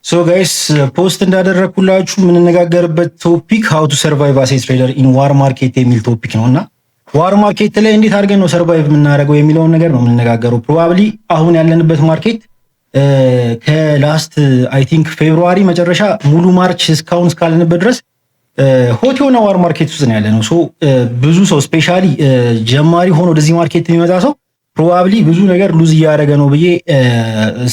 ሶ ጋይስ ፖስት እንዳደረኩላችሁ የምንነጋገርበት ቶፒክ ሃው ቱ ሰርቫይቭ አስ ኤ ትሬደር ኢን ዋር ማርኬት የሚል ቶፒክ ነውና ዋር ማርኬት ላይ እንዴት አድርገን ነው ሰርቫይቭ የምናደርገው የሚለውን ነገር ነው የምንነጋገረው። ፕሮባብሊ አሁን ያለንበት ማርኬት ከላስት አይ ቲንክ ፌብሩዋሪ መጨረሻ ሙሉ ማርች እስካሁን እስካለንበት ድረስ ሆት የሆነ ዋር ማርኬት ውስጥ ነው ያለነው። ሶ ብዙ ሰው ስፔሻሊ ጀማሪ ሆኖ ወደዚህ ማርኬት የሚመጣ ሰው ፕሮባብሊ ብዙ ነገር ሉዝ እያደረገ ነው ብዬ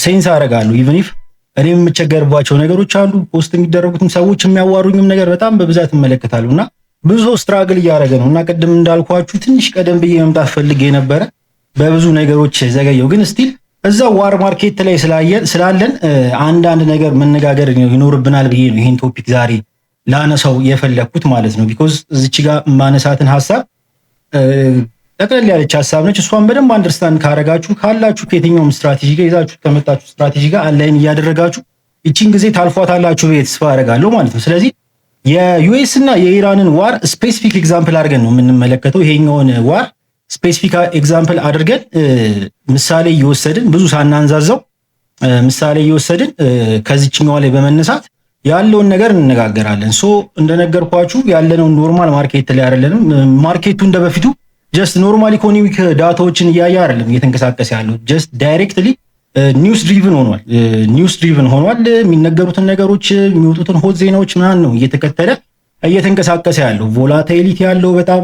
ሴንስ አደርጋለሁ። ኢቭን ኢፍ እኔም የምቸገርባቸው ነገሮች አሉ። ፖስት የሚደረጉትም ሰዎች የሚያዋሩኝም ነገር በጣም በብዛት እመለከታለሁና ብዙ ሰው ስትራግል እያደረገ ነው እና ቅድም እንዳልኳችሁ ትንሽ ቀደም ብዬ መምጣት ፈልጌ ነበረ። በብዙ ነገሮች ዘገየው፣ ግን ስቲል እዛ ዋር ማርኬት ላይ ስላለን አንዳንድ ነገር መነጋገር ይኖርብናል ብዬ ነው ይሄን ቶፒክ ዛሬ ላነሳው የፈለኩት ማለት ነው። ቢኮዝ እዚች ጋር ማነሳትን ሀሳብ ጠቅለል ያለች ሀሳብ ነች። እሷን በደንብ አንደርስታንድ ካረጋችሁ ካላችሁ ከየትኛውም ስትራቴጂ ጋር ይዛችሁ ከመጣችሁ ስትራቴጂ ጋር አላይን እያደረጋችሁ ይቺን ጊዜ ታልፏታላችሁ ብዬ ተስፋ አደርጋለሁ ማለት ነው። ስለዚህ የዩኤስ እና የኢራንን ዋር ስፔሲፊክ ኤግዛምፕል አድርገን ነው የምንመለከተው። ይሄኛውን ዋር ስፔሲፊክ ኤግዛምፕል አድርገን ምሳሌ እየወሰድን ብዙ ሳናንዛዛው ምሳሌ እየወሰድን ከዚችኛዋ ላይ በመነሳት ያለውን ነገር እንነጋገራለን። ሶ እንደነገርኳችሁ ያለነው ኖርማል ማርኬት ላይ አይደለንም። ማርኬቱ እንደበፊቱ ጀስት ኖርማል ኢኮኖሚክ ዳታዎችን እያየ አይደለም እየተንቀሳቀሰ ያለው። ጀስት ዳይሬክትሊ ኒውስ ድሪቭን ሆኗል። ኒውስ ድሪቭን ሆኗል። የሚነገሩትን ነገሮች የሚወጡትን ሆት ዜናዎች ምናምን ነው እየተከተለ እየተንቀሳቀሰ ያለው። ቮላታይሊቲ ያለው በጣም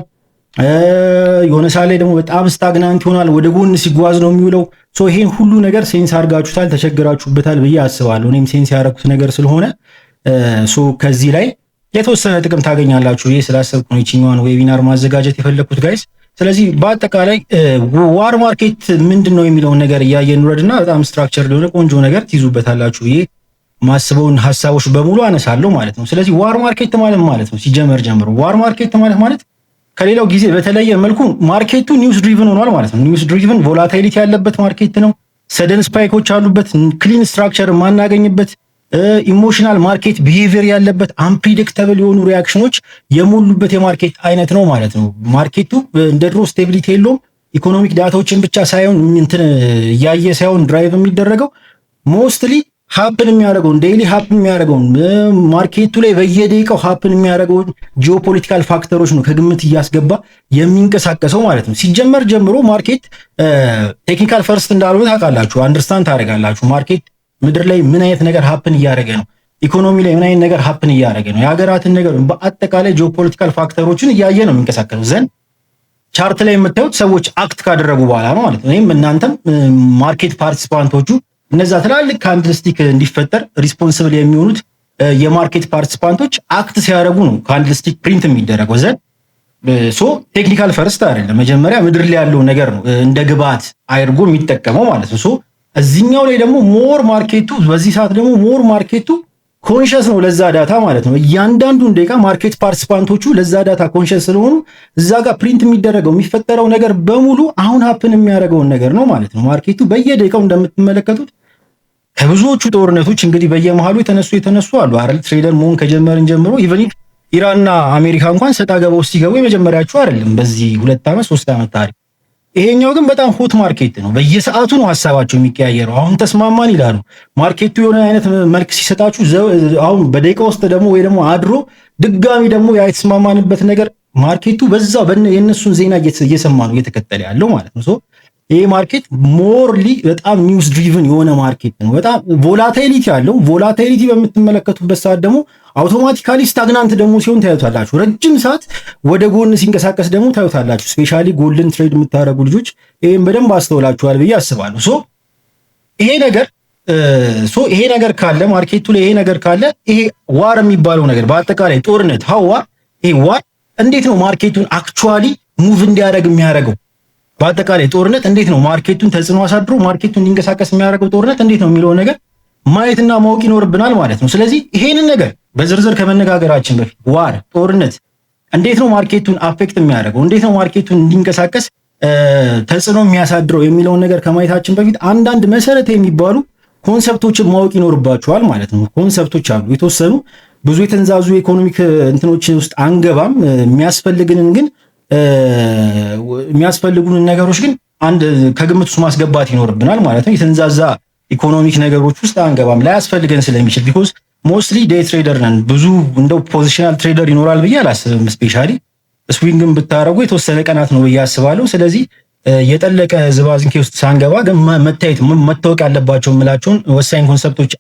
የሆነ ሰዓት ላይ ደግሞ በጣም ስታግናንት ይሆናል። ወደ ጎን ሲጓዝ ነው የሚውለው። ሶ ይሄን ሁሉ ነገር ሴንስ አድርጋችሁታል፣ ተቸግራችሁበታል ብዬ አስባለሁ። እኔም ሴንስ ያደረኩት ነገር ስለሆነ ሶ ከዚህ ላይ የተወሰነ ጥቅም ታገኛላችሁ ብዬ ስላሰብኩ ነው ይችኛዋን ዌቢናር ማዘጋጀት የፈለኩት ጋይስ። ስለዚህ በአጠቃላይ ዋር ማርኬት ምንድን ነው የሚለውን ነገር እያየን እንውረድና በጣም ስትራክቸር የሆነ ቆንጆ ነገር ትይዙበታላችሁ ብዬ ማስበውን ሀሳቦች በሙሉ አነሳለሁ ማለት ነው። ስለዚህ ዋር ማርኬት ማለት ነው ሲጀመር ጀምሮ ዋር ማርኬት ማለት ከሌላው ጊዜ በተለየ መልኩ ማርኬቱ ኒውስ ድሪቭን ሆኗል ማለት ነው። ኒውስ ድሪቭን ቮላታይሊቲ ያለበት ማርኬት ነው። ሰደን ስፓይኮች አሉበት፣ ክሊን ስትራክቸር የማናገኝበት ኢሞሽናል ማርኬት ቢሄቪየር ያለበት አንፕሪዲክተብል የሆኑ ሪያክሽኖች የሞሉበት የማርኬት አይነት ነው ማለት ነው። ማርኬቱ እንደ ድሮ ስቴቢሊቲ የለውም። ኢኮኖሚክ ዳታዎችን ብቻ ሳይሆን እንትን እያየ ሳይሆን ድራይቭ የሚደረገው ሞስትሊ ሀፕን የሚያደርገውን ዴይሊ ሀፕን የሚያደርገውን ማርኬቱ ላይ በየደቂቃው ሀፕን የሚያደርገውን ጂኦፖለቲካል ፋክተሮች ነው ከግምት እያስገባ የሚንቀሳቀሰው ማለት ነው። ሲጀመር ጀምሮ ማርኬት ቴክኒካል ፈርስት እንዳልሆነ ታውቃላችሁ፣ አንደርስታንድ ታደርጋላችሁ። ማርኬት ምድር ላይ ምን አይነት ነገር ሀፕን እያደረገ ነው፣ ኢኮኖሚ ላይ ምን አይነት ነገር ሀፕን እያደረገ ነው፣ የሀገራትን ነገር በአጠቃላይ ጂኦፖለቲካል ፋክተሮችን እያየ ነው የሚንቀሳቀሰው። ዘንድ ቻርት ላይ የምታዩት ሰዎች አክት ካደረጉ በኋላ ነው ማለት ነው። ይህም እናንተም ማርኬት ፓርቲሲፓንቶቹ እነዛ ትላልቅ ካንድልስቲክ እንዲፈጠር ሪስፖንሲብል የሚሆኑት የማርኬት ፓርቲሲፓንቶች አክት ሲያደርጉ ነው ካንድልስቲክ ፕሪንት የሚደረገው። ዘንድ ሶ ቴክኒካል ፈርስት አይደለም፣ መጀመሪያ ምድር ላይ ያለው ነገር ነው እንደ ግብአት አድርጎ የሚጠቀመው ማለት ነው። ሶ እዚህኛው ላይ ደግሞ ሞር ማርኬቱ በዚህ ሰዓት ደግሞ ሞር ማርኬቱ ኮንሸስ ነው ለዛ ዳታ ማለት ነው። እያንዳንዱን ደቂቃ ማርኬት ፓርቲሲፓንቶቹ ለዛ ዳታ ኮንሸስ ስለሆኑ እዛ ጋር ፕሪንት የሚደረገው የሚፈጠረው ነገር በሙሉ አሁን ሀፕን የሚያደርገውን ነገር ነው ማለት ነው። ማርኬቱ በየደቂቃው እንደምትመለከቱት ከብዙዎቹ ጦርነቶች እንግዲህ በየመሃሉ የተነሱ አሉ አይደል? ትሬደር መሆን ከጀመርን ጀምሮ ኢቨን ኢራንና አሜሪካ እንኳን ሰጣ ገባ ውስጥ ሲገቡ የመጀመሪያቸው አይደለም በዚህ 2 ዓመት 3 ዓመት ታሪክ። ይሄኛው ግን በጣም ሆት ማርኬት ነው። በየሰዓቱ ነው ሀሳባቸው የሚቀያየረው። አሁን ተስማማን ይላሉ። ማርኬቱ የሆነ አይነት መልክ ሲሰጣችሁ አሁን በደቂቃ ውስጥ ደግሞ ወይ ደግሞ አድሮ ድጋሚ ደግሞ ያ የተስማማንበት ነገር ማርኬቱ በዛው የእነሱን ዜና እየሰማ ነው እየተከተለ ያለው ማለት ነው። ይሄ ማርኬት ሞርሊ በጣም ኒውስ ድሪቭን የሆነ ማርኬት ነው። በጣም ቮላታይሊቲ ያለው። ቮላታይሊቲ በምትመለከቱበት ሰዓት ደግሞ አውቶማቲካሊ ስታግናንት ደግሞ ሲሆን ታዩታላችሁ። ረጅም ሰዓት ወደ ጎን ሲንቀሳቀስ ደግሞ ታዩታላችሁ። ስፔሻሊ ጎልደን ትሬድ የምታደርጉ ልጆች ይሄን በደንብ አስተውላችኋል ብዬ አስባለሁ። ይሄ ነገር ካለ ማርኬቱ ላይ ይሄ ነገር ካለ ይሄ ዋር የሚባለው ነገር በአጠቃላይ ጦርነት ይሄ ዋር እንዴት ነው ማርኬቱን አክቹዋሊ ሙቭ እንዲያደርግ የሚያደርገው? በአጠቃላይ ጦርነት እንዴት ነው ማርኬቱን ተጽዕኖ አሳድሮ ማርኬቱን እንዲንቀሳቀስ የሚያደርገው ጦርነት እንዴት ነው የሚለው ነገር ማየትና ማወቅ ይኖርብናል ማለት ነው። ስለዚህ ይሄንን ነገር በዝርዝር ከመነጋገራችን በፊት ዋር ጦርነት እንዴት ነው ማርኬቱን አፌክት የሚያደርገው፣ እንዴት ነው ማርኬቱን እንዲንቀሳቀስ ተጽዕኖ የሚያሳድረው የሚለውን ነገር ከማየታችን በፊት አንዳንድ መሰረታዊ የሚባሉ ኮንሰፕቶችን ማወቅ ይኖርባቸዋል ማለት ነው። ኮንሰፕቶች አሉ የተወሰኑ ብዙ የተንዛዙ ኢኮኖሚክ እንትኖች ውስጥ አንገባም። የሚያስፈልጉንን ነገሮች ግን አንድ ከግምት ውስጥ ማስገባት ይኖርብናል ማለት ነው። የተንዛዛ ኢኮኖሚክ ነገሮች ውስጥ አንገባም ላያስፈልገን ስለሚችል ቢኮዝ ሞስትሊ ዴይ ትሬደር ነን። ብዙ እንደው ፖዚሽናል ትሬደር ይኖራል ብዬ አላስብም። ስፔሻሊ ስዊንግን ብታረጉ የተወሰነ ቀናት ነው ብዬ አስባለሁ። ስለዚህ የጠለቀ ዝባዝንኬ ውስጥ ሳንገባ ግን መታወቅ ያለባቸው የምላቸውን ወሳኝ ኮንሰፕቶች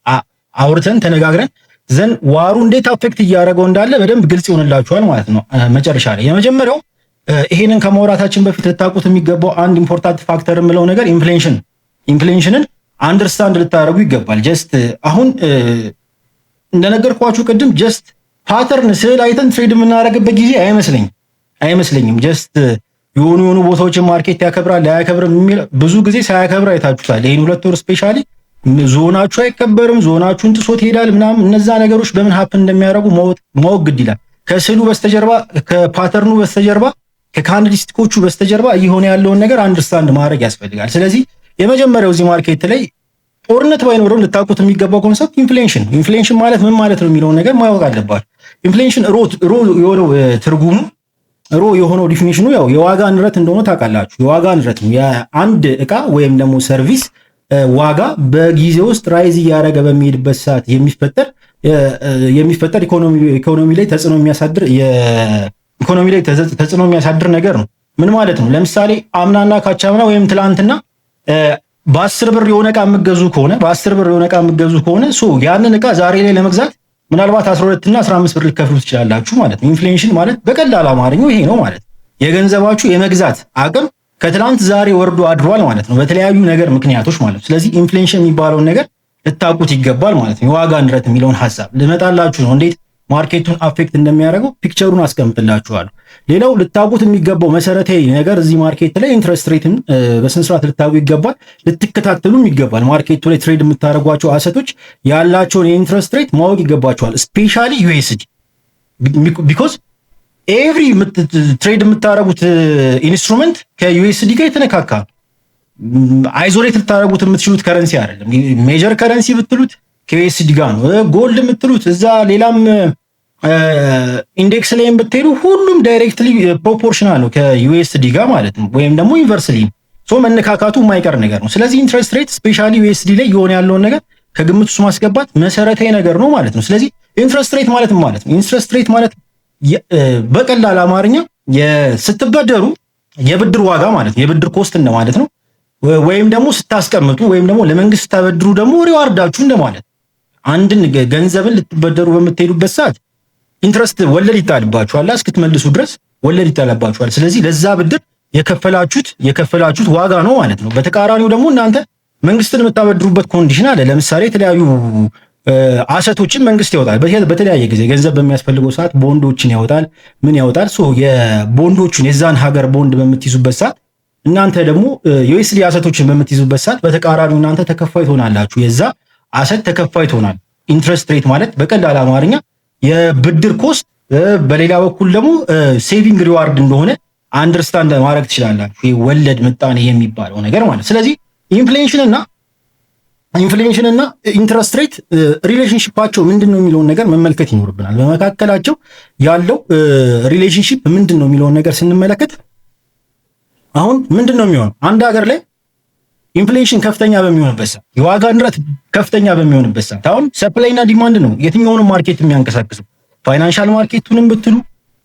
አውርተን ተነጋግረን ዘን ዋሩ እንዴት አፌክት እያደረገው እንዳለ በደንብ ግልጽ ይሆንላችኋል ማለት ነው። መጨረሻ ላይ የመጀመሪያው ይሄንን ከማውራታችን በፊት ልታውቁት የሚገባው አንድ ኢምፖርታንት ፋክተር የምለው ነገር ኢንፍሌሽንን አንደርስታንድ ልታደርጉ ይገባል። ጀስት አሁን እንደነገርኳችሁ ቅድም ጀስት ፓተርን ስዕል አይተን ትሬድ የምናደርግበት ጊዜ አይመስለኝም። ጀስት የሆኑ ቦታዎችን ማርኬት ያከብራል ላያከብርም የሚል ብዙ ጊዜ ሳያከብር አይታችሁታል። ይሄን 2 ወር ስፔሻሊ ዞናችሁ አይከበርም፣ ዞናችሁን ጥሶት ይሄዳል ምናምን። እነዛ ነገሮች በምን ሀፕን እንደሚያደርጉ ማወቅ ግድ ይላል። ከስዕሉ በስተጀርባ ከፓተርኑ በስተጀርባ ከካንድልስቲኮቹ በስተጀርባ እየሆነ ያለውን ነገር አንደርስታንድ ማድረግ ያስፈልጋል። ስለዚህ የመጀመሪያው እዚህ ማርኬት ላይ ጦርነት ባይኖርም ልታውቁት የሚገባው ኮንሰፕት ኢንፍሌሽን ማለት ምን ማለት ነው የሚለውን ነገር ማወቅ አለባችሁ። ኢንፍሌሽን ሮ የሆነው ትርጉሙ ሮ የሆነው ዲፊኒሽኑ ያው የዋጋ ንረት እንደሆነ ታውቃላችሁ። የዋጋ ንረት ነው የአንድ እቃ ወይም ደግሞ ሰርቪስ ዋጋ በጊዜ ውስጥ ራይዝ እያደረገ በሚሄድበት ሰዓት የሚፈጠር ኢኮኖሚ ላይ ተጽዕኖ የሚያሳድር ነገር ነው። ምን ማለት ነው? ለምሳሌ አምናና ካቻምና ወይም ትላንትና በ10 ብር የሆነ እቃ የምትገዙ ከሆነ ያንን እቃ ዛሬ ላይ ለመግዛት ምናልባት 12 እና 15 ብር ልከፍሉ ትችላላችሁ ማለት ነው። ኢንፍሌሽን ማለት በቀላል አማርኛው ይሄ ነው ማለት ነው። የገንዘባችሁ የመግዛት አቅም ከትላንት ዛሬ ወርዶ አድሯል ማለት ነው፣ በተለያዩ ነገር ምክንያቶች ማለት ነው። ስለዚህ ኢንፍሌሽን የሚባለውን ነገር ልታውቁት ይገባል ማለት ነው። የዋጋ ንረት የሚለውን ሐሳብ ልመጣላችሁ ነው። እንዴት ማርኬቱን አፌክት እንደሚያደርገው ፒክቸሩን አስቀምጥላችኋለሁ። ሌላው ልታውቁት የሚገባው መሰረታዊ ነገር እዚህ ማርኬት ላይ ኢንትረስት ሬትን በስነ ስርዓት ልታውቁ ይገባል፣ ልትከታተሉም ይገባል። ማርኬቱ ላይ ትሬድ የምታደርጓቸው አሰቶች ያላቸውን የኢንትረስት ሬት ማወቅ ይገባቸዋል። ስፔሻሊ ዩኤስዲ ቢኮዝ ኤቭሪ ትሬድ የምታደርጉት ኢንስትሩመንት ከዩኤስዲ ጋር የተነካካ አይዞሌት ልታደርጉት የምትችሉት ከረንሲ አይደለም። ሜጀር ከረንሲ ብትሉት ከዩኤስዲ ጋር ነው። ጎልድ የምትሉት እዛ ሌላም ኢንዴክስ ላይ ብትሄዱ ሁሉም ዳይሬክትሊ ፕሮፖርሽናል ነው ከዩኤስዲ ጋር ማለት ነው፣ ወይም ደግሞ ኢንቨርስሊ መነካካቱ የማይቀር ነገር ነው። ስለዚህ ኢንትረስት ሬት ስፔሻሊ ዩኤስዲ ላይ የሆነ ያለውን ነገር ከግምት ውስጥ ማስገባት መሰረታዊ ነገር ነው ማለት ነው። ስለዚህ ኢንትረስት ሬት ማለት ማለት ነው ኢንትረስት ሬት ማለት በቀላል አማርኛ ስትበደሩ የብድር ዋጋ ማለት ነው፣ የብድር ኮስት እንደማለት ነው። ወይም ደግሞ ስታስቀምጡ ወይም ደግሞ ለመንግስት ስታበድሩ ደግሞ ሪዋርዳችሁ እንደማለት። አንድን ገንዘብን ልትበደሩ በምትሄዱበት ሰዓት ኢንትረስት ወለድ ይጣልባችኋል፣ እስክትመልሱ ድረስ ወለድ ይጣልባችኋል። ስለዚህ ለዛ ብድር የከፈላችሁት ዋጋ ነው ማለት ነው። በተቃራኒው ደግሞ እናንተ መንግስትን የምታበድሩበት ኮንዲሽን አለ። ለምሳሌ የተለያዩ አሰቶችን መንግስት ያወጣል። በተለያየ ጊዜ ገንዘብ በሚያስፈልገው ሰዓት ቦንዶችን ያወጣል። ምን ያወጣል? የቦንዶችን የዛን ሀገር ቦንድ በምትይዙበት ሰዓት እናንተ ደግሞ ዩኤስዲ አሰቶችን በምትይዙበት ሰዓት በተቃራኒው እናንተ ተከፋይ ትሆናላችሁ። የዛ አሰት ተከፋይ ትሆናል። ኢንትረስት ሬት ማለት በቀላል አማርኛ የብድር ኮስት፣ በሌላ በኩል ደግሞ ሴቪንግ ሪዋርድ እንደሆነ አንደርስታንድ ማድረግ ትችላላችሁ። ወለድ ምጣኔ የሚባለው ነገር ማለት። ስለዚህ ኢንፍሌሽን እና ኢንትረስት ሬት ሪሌሽንሺፓቸው ምንድነው የሚለውን ነገር መመልከት ይኖርብናል። በመካከላቸው ያለው ሪሌሽንሺፕ ምንድነው የሚለውን ነገር ስንመለከት አሁን ምንድነው የሚሆነው? አንድ ሀገር ላይ ኢንፍሌሽን ከፍተኛ በሚሆንበት ሰዓት፣ የዋጋ ንረት ከፍተኛ በሚሆንበት ሰዓት አሁን ሰፕላይ እና ዲማንድ ነው የትኛውንም ማርኬት የሚያንቀሳቅሰው። ፋይናንሻል ማርኬቱንም ብትሉ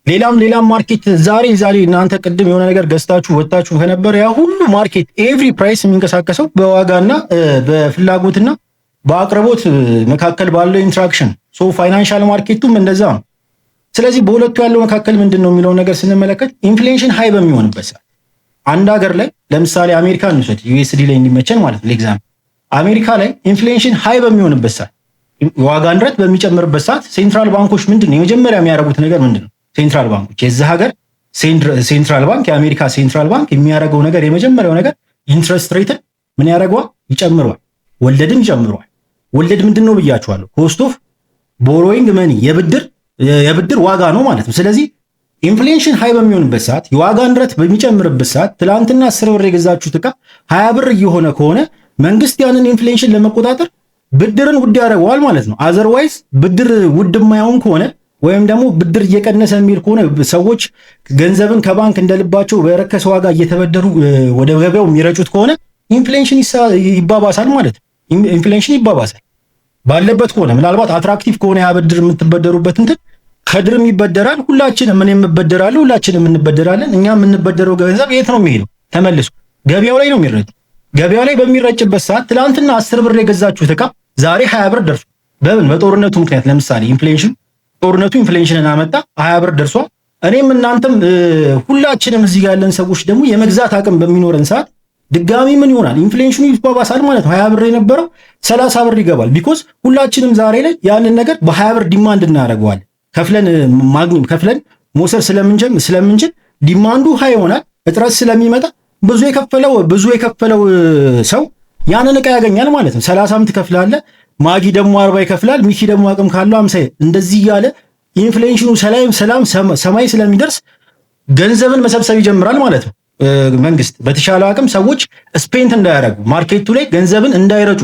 ሌላም ማርኬት ዛሬ እናንተ ቅድም የሆነ ነገር ገዝታችሁ ወጣችሁ ከነበረ ያ ሁሉ ማርኬት ኤቭሪ ፕራይስ የሚንቀሳቀሰው በዋጋና በፍላጎትና በአቅርቦት መካከል ባለው ኢንትራክሽን ፋይናንሻል ማርኬቱም እንደዛ ነው። ስለዚህ በሁለቱ ያለው መካከል ምንድነው የሚለው ነገር ስንመለከት ኢንፍሌሽን ሃይ በሚሆንበት ሰዓት አንድ ሀገር ላይ ለምሳሌ አሜሪካ እንውሰድ፣ ዩኤስዲ ላይ እንዲመቸን ማለት ነው። ለኤግዛምፕል አሜሪካ ላይ ኢንፍሌሽን ሃይ በሚሆንበት ሰዓት፣ የዋጋ ንረት በሚጨምርበት ሰዓት ሴንትራል ባንኮች ምንድነው የመጀመሪያ የሚያደርጉት ነገር ምንድነው? ሴንትራል ባንኮች የዚህ ሀገር ሴንትራል ባንክ የአሜሪካ ሴንትራል ባንክ የሚያደርገው ነገር የመጀመሪያው ነገር ኢንትረስት ሬትን ምን ያደርገዋል? ይጨምረዋል። ወለድን ይጨምረዋል። ወለድ ምንድነው ብያችኋለሁ። ኮስት ኦፍ ቦሮዊንግ መኒ የብድር ዋጋ ነው ማለት ነው። ስለዚህ ኢንፍሌሽን ሃይ በሚሆንበት ሰዓት፣ የዋጋ ንረት በሚጨምርበት ሰዓት ትላንትና 10 ብር የገዛችሁት ዕቃ 20 ብር እየሆነ ከሆነ መንግስት ያንን ኢንፍሌሽን ለመቆጣጠር ብድርን ውድ ያደርገዋል ማለት ነው። አዘርዋይዝ ብድር ውድ የማይሆን ከሆነ ወይም ደግሞ ብድር እየቀነሰ የሚል ከሆነ ሰዎች ገንዘብን ከባንክ እንደልባቸው በረከሰ ዋጋ እየተበደሩ ወደ ገበያው የሚረጩት ከሆነ ኢንፍሌሽን ይባባሳል ማለት ነው። ኢንፍሌሽን ይባባሳል ባለበት ከሆነ ምናልባት አትራክቲቭ ከሆነ ያ ብድር የምትበደሩበት እንትን ከድርም ይበደራል። ሁላችንም ምን የምበደራለሁ ሁላችንም እንበደራለን። እኛ የምንበደረው ገንዘብ የት ነው የሚሄደው? ተመልሶ ገበያው ላይ ነው የሚረጭ። ገበያው ላይ በሚረጭበት ሰዓት ትላንትና 10 ብር የገዛችሁት ዕቃ ዛሬ 20 ብር ደርሷል። በምን? በጦርነቱ ምክንያት። ለምሳሌ ኢንፍሌሽን ጦርነቱ ኢንፍሌሽንን አመጣ፣ 20 ብር ደርሷል። እኔም እናንተም ሁላችንም እዚህ ጋር ያለን ሰዎች ደግሞ የመግዛት አቅም በሚኖረን ሰዓት ድጋሚ ምን ይሆናል? ኢንፍሌሽኑ ይባባሳል ማለት ነው። 20 ብር የነበረው 30 ብር ይገባል። ቢኮዝ ሁላችንም ዛሬ ላይ ያንን ነገር በ20 ብር ዲማንድ እናደርገዋለን። ከፍለን ማግኘት ከፍለን መውሰድ ስለምንችል ዲማንዱ ሃይ ይሆናል። እጥረት ስለሚመጣ ብዙ የከፈለው ሰው ያንን ዕቃ ያገኛል ማለት ነው። 30 ትከፍላለህ፣ ማጊ ደግሞ 40 ይከፍላል፣ ሚኪ ደግሞ አቅም ካለው 50። እንደዚህ እያለ ኢንፍሌሽኑ ሰላም ሰማይ ስለሚደርስ ገንዘብን መሰብሰብ ይጀምራል ማለት ነው። መንግስት በተሻለ አቅም ሰዎች ስፔንት እንዳያረጉ፣ ማርኬቱ ላይ ገንዘብን እንዳይረጩ፣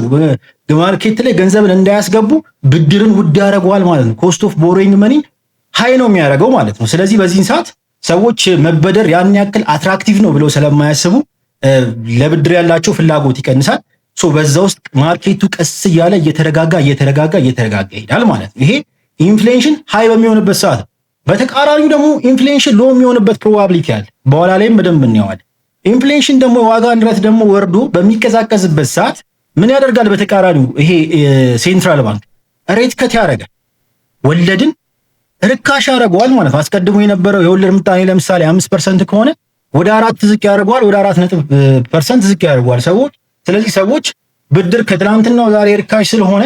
ማርኬት ላይ ገንዘብን እንዳያስገቡ ብድርን ውድ ያደርገዋል ማለት ነው። ኮስት ኦፍ ቦሮዊንግ መኒ ሃይ ነው የሚያደርገው ማለት ነው። ስለዚህ በዚህን ሰዓት ሰዎች መበደር ያን ያክል አትራክቲቭ ነው ብለው ስለማያስቡ ለብድር ያላቸው ፍላጎት ይቀንሳል። ሶ በዛ ውስጥ ማርኬቱ ቀስ እያለ እየተረጋጋ ይሄዳል ማለት ነው። ይሄ ኢንፍሌሽን ሃይ በሚሆንበት ሰዓት። በተቃራኒው ደግሞ ኢንፍሌሽን ሎ የሚሆንበት ፕሮባቢሊቲ አለ። በኋላ ላይም በደንብ እንየዋለን። ኢንፍሌሽን ደግሞ ዋጋ ንረት ደግሞ ወርዶ በሚቀዛቀዝበት ሰዓት ምን ያደርጋል? በተቃራኒው ይሄ ሴንትራል ባንክ ሬት ከት ያደርጋል። ወለድን ርካሽ ያደርገዋል ማለት ነው። አስቀድሞ የነበረው የወለድ ምጣኔ ለምሳሌ 5% ከሆነ ወደ 4 ዝቅ ያደርገዋል፣ ወደ 4% ዝቅ ያደርገዋል ሰዎች። ስለዚህ ሰዎች ብድር ከትላንትናው ዛሬ ርካሽ ስለሆነ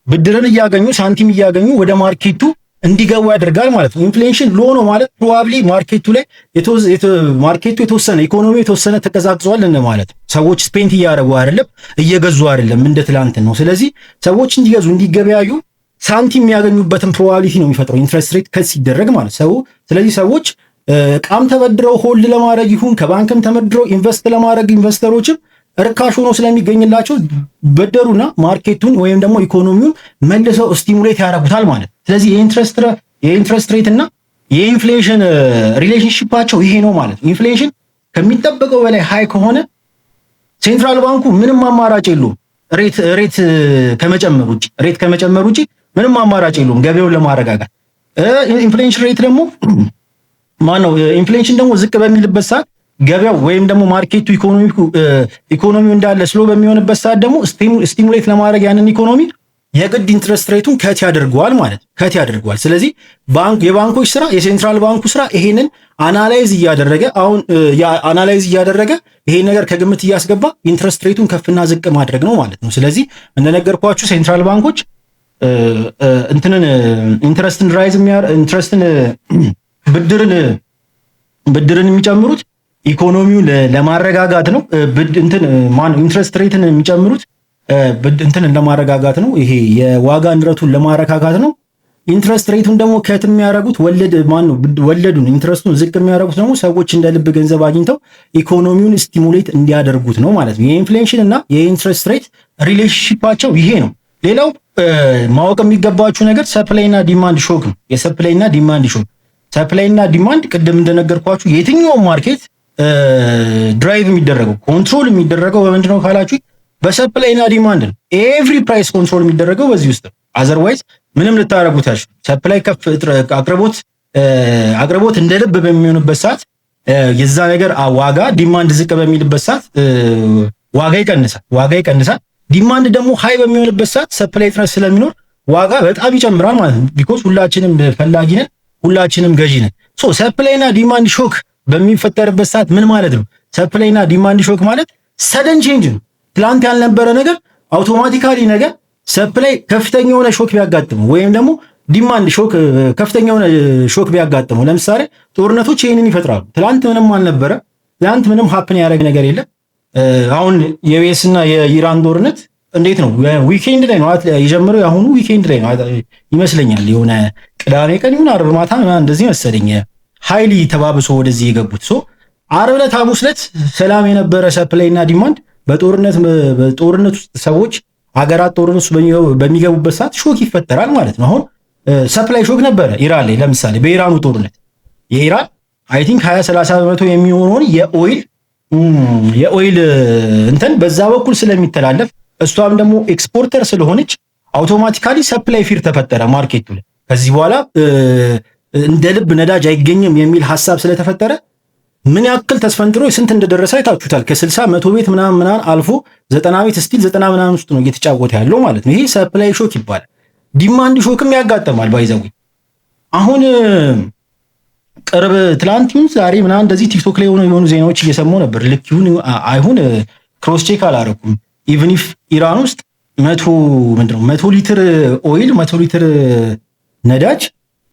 ብድርን እያገኙ ሳንቲም እያገኙ ወደ ማርኬቱ እንዲገቡ ያደርጋል ማለት ነው። ኢንፍሌሽን ሎ ነው ማለት ፕሮባብሊ ማርኬቱ ላይ ማርኬቱ የተወሰነ ኢኮኖሚው የተወሰነ ተቀዛቅዟል ማለት ነው። ሰዎች ስፔንት እያደረጉ አይደለም፣ እየገዙ አይደለም እንደ ትላንት ነው። ስለዚህ ሰዎች እንዲገዙ እንዲገበያዩ ሳንቲም የሚያገኙበትን ፕሮባቢሊቲ ነው የሚፈጥረው ኢንትረስት ሬት ከት ሲደረግ ማለት ነው። ስለዚህ ሰዎች ዕቃም ተበድረው ሆልድ ለማድረግ ይሁን ከባንክም ተመድረው ኢንቨስት ለማድረግ ኢንቨስተሮችም ርካሽ ሆኖ ስለሚገኝላቸው በደሩና ማርኬቱን ወይም ደግሞ ኢኮኖሚውን መልሰው ስቲሙሌት ያደርጉታል ማለት ነው። ስለዚህ የኢንትረስት ሬት እና የኢንፍሌሽን ሪሌሽንሺፓቸው ይሄ ነው ማለት ነው። ኢንፍሌሽን ከሚጠበቀው በላይ ሃይ ከሆነ ሴንትራል ባንኩ ምንም አማራጭ የለውም ሬት ከመጨመር ውጪ ምንም አማራጭ የለውም ገበያውን ለማረጋጋት። ኢንፍሌሽን ሬት ደግሞ ኢንፍሌሽን ደግሞ ዝቅ በሚልበት ሰዓት ገበያው ወይም ደግሞ ማርኬቱ ኢኮኖሚው እንዳለ ስሎ በሚሆንበት ሰዓት ደግሞ ስቲሙሌት ለማድረግ ያንን ኢኮኖሚ የግድ ኢንትረስት ሬቱን ከት ያደርገዋል ማለት ከት ያደርገዋል። ስለዚህ የባንኮች ስራ የሴንትራል ባንኩ ስራ ይሄንን አናላይዝ እያደረገ ይሄን ነገር ከግምት እያስገባ ኢንትረስት ሬቱን ከፍና ዝቅ ማድረግ ነው ማለት ነው። ስለዚህ እንደነገርኳችሁ ሴንትራል ባንኮች ኢንትረስትን ብድርን የሚጨምሩት ኢኮኖሚውን ለማረጋጋት ነው። ኢንትረስት ሬትን የሚጨምሩት ለማረጋጋት ነው። ይሄ የዋጋ ንረቱን ለማረጋጋት ነው። ኢንትረስት ሬቱን ደግሞ ከት የሚያደርጉት ወለዱን ኢንትረስቱን ዝቅ የሚያደርጉት ደግሞ ሰዎች እንደ ልብ ገንዘብ አግኝተው ኢኮኖሚውን ስቲሙሌት እንዲያደርጉት ነው ማለት ነው። የኢንፍሌሽን እና የኢንትረስት ሬት ሪሌሽንሺፓቸው ይሄ ነው። ሌላው ማወቅ የሚገባችሁ ነገር ሰፕላይ እና ዲማንድ ሾክ ነው። የሰፕላይ እና ዲማንድ ሾክ ሰፕላይ እና ዲማንድ ቅድም እንደነገርኳችሁ የትኛው ማርኬት ድራይቭ የሚደረገው ኮንትሮል የሚደረገው በምንድን ነው ካላችሁ በሰፕላይ እና ዲማንድ ነው። ኤቭሪ ፕራይስ ኮንትሮል የሚደረገው በዚህ ውስጥ ነው። አዘርዋይዝ ምንም ልታረጉት አትችሉም። ሰፕላይ ከፍ አቅርቦት እንደ ልብ በሚሆንበት ሰዓት የዛ ነገር ዋጋ ዲማንድ ዝቅ በሚልበት ሰዓት ዋጋ ይቀንሳል። ዲማንድ ደግሞ ሃይ በሚሆንበት ሰዓት ሰፕላይ እጥረት ስለሚኖር ዋጋ በጣም ይጨምራል ማለት ነው። ቢኮዝ ሁላችንም ፈላጊ ነን፣ ሁላችንም ገዢ ነን። ሶ ሰፕላይ እና ዲማንድ ሾክ በሚፈጠርበት ሰዓት ምን ማለት ነው? ሰፕላይ እና ዲማንድ ሾክ ማለት ሰደን ቼንጅ ነው። ትላንት ያልነበረ ነገር አውቶማቲካሊ ነገር ሰፕላይ ከፍተኛ የሆነ ሾክ ቢያጋጥመው ወይም ደግሞ ዲማንድ ሾክ ከፍተኛ የሆነ ሾክ ቢያጋጥመው፣ ለምሳሌ ጦርነቶች ይሄንን ይፈጥራሉ። ትላንት ምንም አልነበረ። ትላንት ምንም ሀፕን ያደረገ ነገር የለም። አሁን የዩኤስ እና የኢራን ጦርነት እንዴት ነው? ዊኬንድ ላይ ነው የጀመረው። የአሁኑ ዊኬንድ ላይ ነው ይመስለኛል። የሆነ ቅዳሜ ቀን ይሁን ዓርብ ማታ እንደዚህ መሰለኝ ሃይሊ ተባብሶ ወደዚህ የገቡት። ዓርብ ዕለት ሐሙስ ዕለት ሰላም የነበረ ሰፕላይ እና ዲማንድ በጦርነት ውስጥ ሰዎች ሀገራት ጦርነት ውስጥ በሚገቡበት ሰዓት ሾክ ይፈጠራል ማለት ነው። አሁን ሰፕላይ ሾክ ነበረ ኢራን ላይ። ለምሳሌ በኢራኑ ጦርነት የኢራን አይ ቲንክ 20-30% የሚሆነውን የኦይል እንትን በዛ በኩል ስለሚተላለፍ እሷም ደግሞ ኤክስፖርተር ስለሆነች አውቶማቲካሊ ሰፕላይ ፊር ተፈጠረ ማርኬቱ ላይ። ከዚህ በኋላ እንደ ልብ ነዳጅ አይገኝም የሚል ሐሳብ ስለተፈጠረ ምን ያክል ተስፈንጥሮ ስንት እንደደረሰ አይታችሁታል። ከ60-100 ቤት ምናምን አልፎ 90 ቤት ስቲል 90 ምናምን ውስጥ ነው እየተጫወተ ያለው ማለት ነው። ይሄ ሰፕላይ ሾክ ይባላል። ዲማንድ ሾክም ያጋጠማል ባይዘው። አሁን ቅርብ ትላንት ይሁን ዛሬ ምናምን እንደዚህ ቲክቶክ ላይ የሆኑ ዜናዎች እየሰማሁ ነበር። ልክ ይሁን አይሁን ክሮስ ቼክ አላረኩም። ኢቭን ኢፍ ኢራን ውስጥ 100 ሊትር ኦይል 100 ሊትር ነዳጅ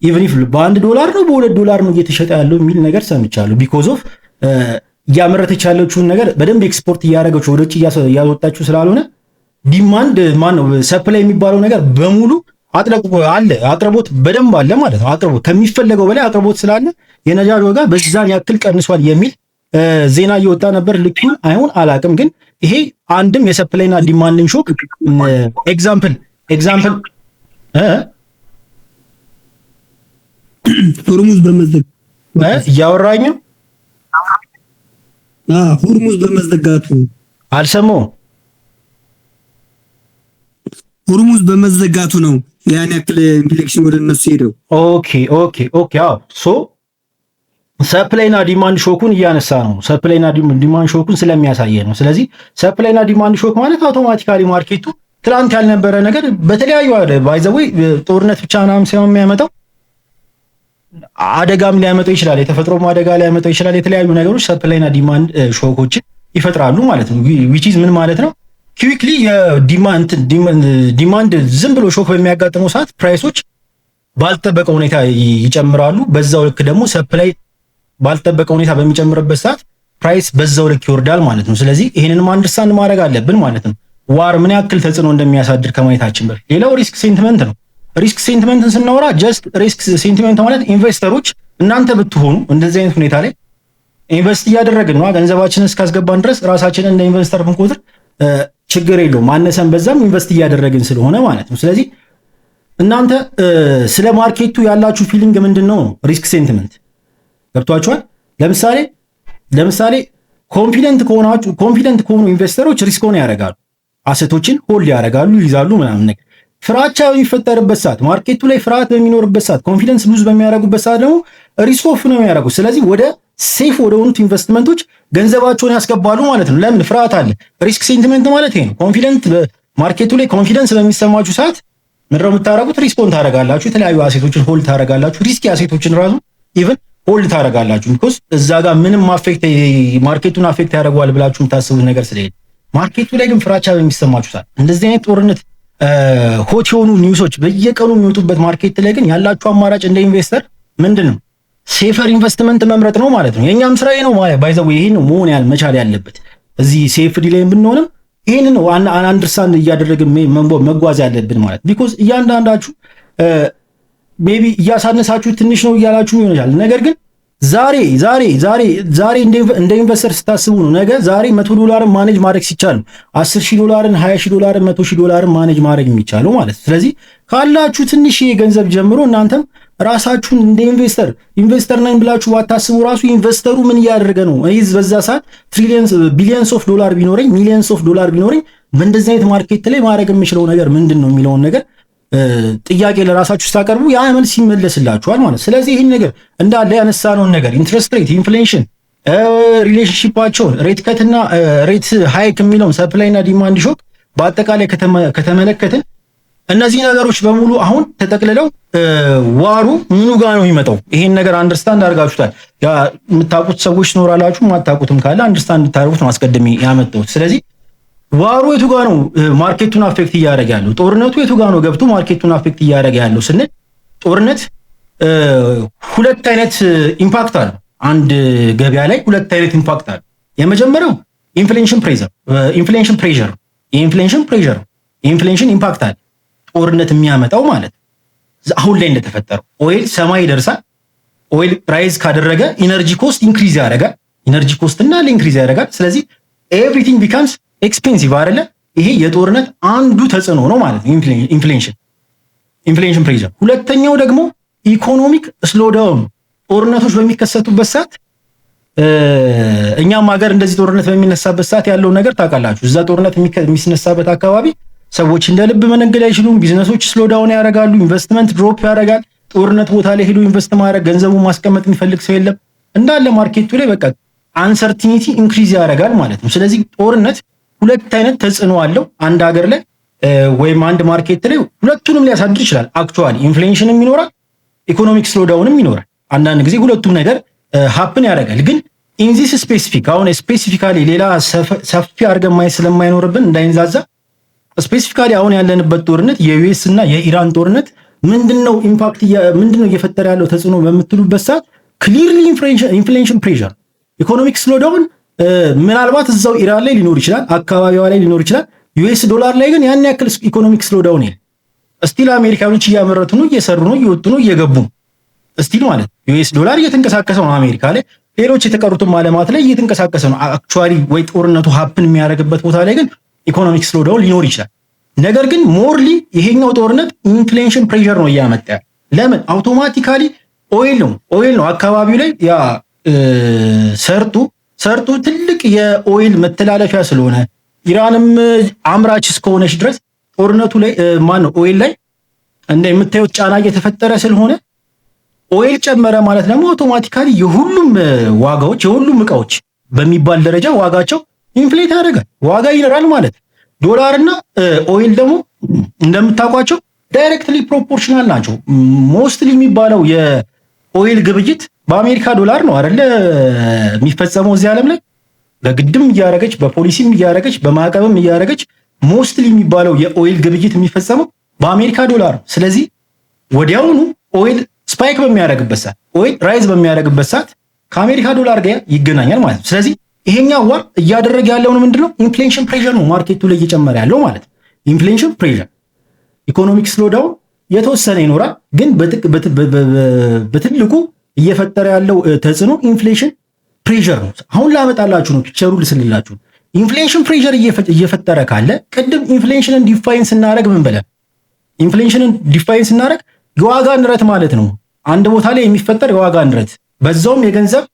ኢቭን ኢፍ $1 ነው $2 ነው እየተሸጠ ያለው የሚል ነገር ሰምቻለሁ። ቢኮዝ ኦፍ እያመረተች ያለችውን ነገር በደንብ ኤክስፖርት እያደረገች ወደ ውጭ እያወጣችሁ ስላልሆነ ዲማንድ ነው ሰፕላይ የሚባለው ነገር በሙሉ አለ፣ አቅርቦት በደንብ አለ ማለት ነው። አቅርቦት ከሚፈለገው በላይ አቅርቦት ስላለ የነዳጅ ዋጋ በዛን ያክል ቀንሷል የሚል ዜና እየወጣ ነበር። ልክ አይሁን አላቅም፣ ግን ይሄ አንድም የሰፕላይና ዲማንድን ሾክ ኤግዛምፕል ሆርሙዝ እያወራኝ ሆርሙዝ በመዘጋቱ አልሰማሁም። ሆርሙዝ በመዘጋቱ ነው ያን ያክል ኢንፍሌክሽን ወደ እነሱ ሄደው። ኦኬ አዎ። ሶ ሰፕላይና ዲማንድ ሾኩን እያነሳ ነው። ሰፕላይና ዲማንድ ሾኩን ስለሚያሳየ ነው። ስለዚህ ሰፕላይና ዲማንድ ሾክ ማለት አውቶማቲካሊ ማርኬቱ ትላንት ያልነበረ ነገር በተለያዩ ባይዘዌ ጦርነት ብቻ ምናምን ሳይሆን የሚያመጣው አደጋም ሊያመጣው ይችላል። የተፈጥሮም አደጋ ሊያመጣው ይችላል። የተለያዩ ነገሮች ሰፕላይና ዲማንድ ሾኮችን ይፈጥራሉ ማለት ነው። which is ምን ማለት ነው? ኩዊክሊ ዲማንድ ዝም ብሎ ሾክ በሚያጋጥመው ሰዓት ፕራይሶች ባልተጠበቀ ሁኔታ ይጨምራሉ። በዛው ልክ ደግሞ ሰፕላይ ባልተጠበቀ ሁኔታ በሚጨምርበት ሰዓት ፕራይስ በዛው ልክ ይወርዳል ማለት ነው። ስለዚህ ይሄንንም አንደርስታንድ ማድረግ አለብን ማለት ነው። ዋር ምን ያክል ተጽዕኖ እንደሚያሳድር ከማየታችን በፊት ሌላው ሪስክ ሴንቲመንት ነው። ሪስክ ሴንቲመንትን ስናወራ ጀስት ሪስክ ሴንቲመንት ማለት ኢንቨስተሮች እናንተ ብትሆኑ እንደዚህ አይነት ሁኔታ ላይ ኢንቨስት እያደረግን ነው፣ ገንዘባችንን እስካስገባን ድረስ ራሳችንን እንደ ኢንቨስተር ብንቆጥር ችግር የለውም፣ ማነሰን በዛም ኢንቨስት እያደረግን ስለሆነ ማለት ነው። ስለዚህ እናንተ ስለ ማርኬቱ ያላችሁ ፊሊንግ ምንድነው? ሪስክ ሴንቲመንት ገብቷችኋል? ለምሳሌ ኮንፊደንት ከሆኑ ኢንቨስተሮች ሪስክ ያደርጋሉ፣ አሰቶችን ሆልድ ያደርጋሉ፣ ይይዛሉ ምናምን ነገር። ፍራቻ በሚፈጠርበት ሰዓት፣ ማርኬቱ ላይ ፍርሃት በሚኖርበት ሰዓት፣ ኮንፊደንስ ሉዝ በሚያደርጉበት ሰዓት ደግሞ ሪስክ ኦፍ ነው የሚያደርጉት። ስለዚህ ወደ ሴፍ ወደ ሆኑት ኢንቨስትመንቶች ገንዘባቸውን ያስገባሉ ማለት ነው። ለምን? ፍርሃት አለ። ሪስክ ሴንቲመንት ማለት ይሄ ነው። ኮንፊደንት ማርኬቱ ላይ ኮንፊደንስ በሚሰማችሁ ሰዓት ምንድነው የምታደርጉት? ሪስፖንድ ታደርጋላችሁ። የተለያዩ አሴቶችን ሆልድ ታደርጋላችሁ። ሪስኪ አሴቶችን ራሱ ኢቭን ሆልድ ታደርጋላችሁ። ቢኮዝ እዛ ጋር ምንም ማርኬቱን አፌክት ያደርገዋል ብላችሁ የምታስቡት ነገር ስለሌለ። ማርኬቱ ላይ ግን ፍራቻ በሚሰማችሁ ሰዓት እንደዚህ አይነት ጦርነት ሆት የሆኑ ኒውሶች በየቀኑ የሚወጡበት ማርኬት ላይ ግን ያላችሁ አማራጭ እንደ ኢንቨስተር ምንድነው? ሴፈር ኢንቨስትመንት መምረጥ ነው ማለት ነው። የኛም ስራዬ ነው ማለት ባይዘው ይሄን ነው መሆን መቻል ያለበት። እዚህ ሴፍዲ ላይ ብንሆንም ይሄን ነው አንደርስታንድ እያደረግን መጓዝ ያለብን ማለት ቢኮዝ እያንዳንዳችሁ ሜቢ እያሳነሳችሁ ትንሽ ነው እያላችሁ ይሆናል። ነገር ግን ዛሬ እንደ ኢንቨስተር ስታስቡ ነው ነገ ዛሬ $100 ማኔጅ ማድረግ ሲቻል $10,000 $20,000 $100,000 ማኔጅ ማድረግ የሚቻለው ማለት። ስለዚህ ካላችሁ ትንሽ ገንዘብ ጀምሮ እናንተም ራሳችሁን እንደ ኢንቨስተር ነኝ ብላችሁ ባታስቡ ራሱ ኢንቨስተሩ ምን እያደረገ ነው? እይዝ በዛ ሰዓት ቢሊየንስ ኦፍ ዶላር ቢኖረኝ ሚሊየንስ ኦፍ ዶላር ቢኖረኝ በእንደዚህ አይነት ማርኬት ላይ ማድረግ የምችለው ነገር ምንድን ነው የሚለውን ነገር ጥያቄ ለራሳችሁ ስታቀርቡ ያ መልስ ይመለስላችኋል ማለት። ስለዚህ ይህን ነገር እንዳለ ያነሳነውን ነገር ኢንትረስት ሬት፣ ኢንፍሌሽን፣ ሪሌሽንሺፓቸውን ሬት ከትና ሬት ሃይክ የሚለውን ሰፕላይ እና ዲማንድ ሾክ በአጠቃላይ ከተመለከትን እነዚህ ነገሮች በሙሉ አሁን ተጠቅልለው ዋሩ ምኑ ጋር ነው የሚመጣው? ይሄን ነገር አንደርስታንድ አድርጋችሁታል። ያ የምታውቁት ሰዎች ትኖራላችሁ፣ ማታውቁትም ካለ አንደርስታንድ እንድታደርጉት ነው አስቀድሜ ያመጣሁት። ስለዚህ ዋሩ የቱ ጋር ነው ማርኬቱን አፌክት እያደረገ ያለው? ጦርነቱ የቱ ጋር ነው ገብቶ ማርኬቱን አፌክት እያደረገ ያለው ስንል ጦርነት ሁለት አይነት ኢምፓክት አለው። አንድ ገበያ ላይ ሁለት አይነት ኢምፓክት አለው። የመጀመሪያው ኢንፍሌሽን ፕሬሸር የኢንፍሌሽን ኢምፓክት አለ። ጦርነት የሚያመጣው ማለት አሁን ላይ እንደተፈጠረው ኦይል ሰማይ ይደርሳል። ኦይል ፕራይስ ካደረገ ኢነርጂ ኮስት ኢንክሪዝ ያደርጋል። ኢነርጂ ኮስት እና ኢንክሪዝ ያደርጋል። ስለዚህ ኤቭሪቲንግ ቢካምስ ኤክስፔንሲቭ አይደለ? ይሄ የጦርነት አንዱ ተጽዕኖ ነው ማለት ነው። ኢንፍሌሽን ኢንፍሌሽን ፕሬሸር። ሁለተኛው ደግሞ ኢኮኖሚክ ስሎዳውን፣ ጦርነቶች በሚከሰቱበት ሰዓት እኛም ሀገር እንደዚህ ጦርነት በሚነሳበት ሰዓት ያለው ነገር ታውቃላችሁ። እዛ ጦርነት የሚነሳበት አካባቢ ሰዎች እንደ ልብ መነገድ አይችሉም። ቢዝነሶች ስሎዳውን ያደርጋሉ። ኢንቨስትመንት ድሮፕ ያደርጋል። ጦርነት ቦታ ላይ ሄዶ ኢንቨስት ማድረግ ገንዘቡን ማስቀመጥ የሚፈልግ ሰው የለም። እንዳለ ማርኬቱ ላይ በቃ አንሰርቲኒቲ ኢንክሪዝ ያደርጋል ማለት ነው። ስለዚህ ጦርነት ሁለት አይነት ተጽዕኖ አለው አንድ ሀገር ላይ ወይም አንድ ማርኬት ላይ ሁለቱንም ሊያሳድር ይችላል። አክቹዋሊ ኢንፍሌሽንም ይኖራል፣ ኢኮኖሚክ ስሎዳውንም ይኖራል። አንዳንድ ጊዜ ሁለቱም ነገር ሀፕን ያደርጋል። ግን ኢንዚስ ስፔሲፊክ አሁን ስፔሲፊካሊ ሌላ ሰፊ አድርገን ማየት ስለማይኖርብን እንዳይንዛዛ ስፔሲፊካሊ አሁን ያለንበት ጦርነት የዩኤስ እና የኢራን ጦርነት ምንድነው ኢምፓክት ምንድነው እየፈጠረ ያለው ተጽዕኖ በምትሉበት ሰዓት ክሊርሊ ኢንፍሌሽን ፕሬሸር፣ ኢኮኖሚክ ስሎዳውን ምናልባት እዛው ኢራን ላይ ሊኖር ይችላል፣ አካባቢዋ ላይ ሊኖር ይችላል። ዩኤስ ዶላር ላይ ግን ያን ያክል ኢኮኖሚክ ስሎዳውን የለም። እስቲል አሜሪካኖች እያመረቱ ነው፣ እየሰሩ ነው፣ እየወጡ ነው፣ እየገቡ ነው። እስቲል ማለት ዩኤስ ዶላር እየተንቀሳቀሰ ነው አሜሪካ ላይ፣ ሌሎች የተቀሩትም ዓለማት ላይ እየተንቀሳቀሰ ነው። አክቹዋሊ ወይ ጦርነቱ ሀፕን የሚያደርግበት ቦታ ላይ ግን ኢኮኖሚክ ስሎዳውን ሊኖር ይችላል። ነገር ግን ሞርሊ ይሄኛው ጦርነት ኢንፍሌሽን ፕሬሸር ነው እያመጣ ያለው። ለምን? አውቶማቲካሊ ኦይል ነው አካባቢው ላይ ያ ሰርጡ ትልቅ የኦይል መተላለፊያ ስለሆነ ኢራንም አምራች እስከሆነች ድረስ ጦርነቱ ላይ ማነው ኦይል ላይ እንደ የምታዩት ጫና እየተፈጠረ ስለሆነ ኦይል ጨመረ ማለት ደግሞ አውቶማቲካሊ የሁሉም ዋጋዎች የሁሉም እቃዎች በሚባል ደረጃ ዋጋቸው ኢንፍሌት ያደርጋል፣ ዋጋ ይነራል ማለት። ዶላርና ኦይል ደግሞ እንደምታውቋቸው ዳይሬክትሊ ፕሮፖርሽናል ናቸው። ሞስትሊ የሚባለው የኦይል ግብይት በአሜሪካ ዶላር ነው አይደለ የሚፈጸመው እዚህ ዓለም ላይ በግድም እያደረገች በፖሊሲም እያደረገች በማዕቀብም እያደረገች ሞስትሊ የሚባለው የኦይል ግብይት የሚፈጸመው በአሜሪካ ዶላር። ስለዚህ ወዲያውኑ ኦይል ስፓይክ በሚያደርግበት ሰዓት ኦይል ራይዝ በሚያደርግበት ሰዓት ከአሜሪካ ዶላር ጋር ይገናኛል ማለት ነው። ስለዚህ ይሄኛው ዋር እያደረገ ያለው ምንድነው? ኢንፍሌሽን ፕሬሸር ነው ማርኬቱ ላይ እየጨመረ ያለው ማለት ነው። ኢንፍሌሽን ፕሬሸር፣ ኢኮኖሚክ ስሎዳውን የተወሰነ ይኖራል፣ ግን በትልቁ እየፈጠረ ያለው ተጽዕኖ ኢንፍሌሽን ፕሬሸር ነው። አሁን ላመጣላችሁ ነው ፒክቸሩ ልስልላችሁ። ኢንፍሌሽን ፕሬሸር እየፈጠረ ካለ ቅድም ኢንፍሌሽንን ዲፋይን ስናደርግ ምን ብለን ኢንፍሌሽንን ዲፋይን ስናደርግ የዋጋ ንረት ማለት ነው። አንድ ቦታ ላይ የሚፈጠር የዋጋ ንረት በዛውም የገንዘብ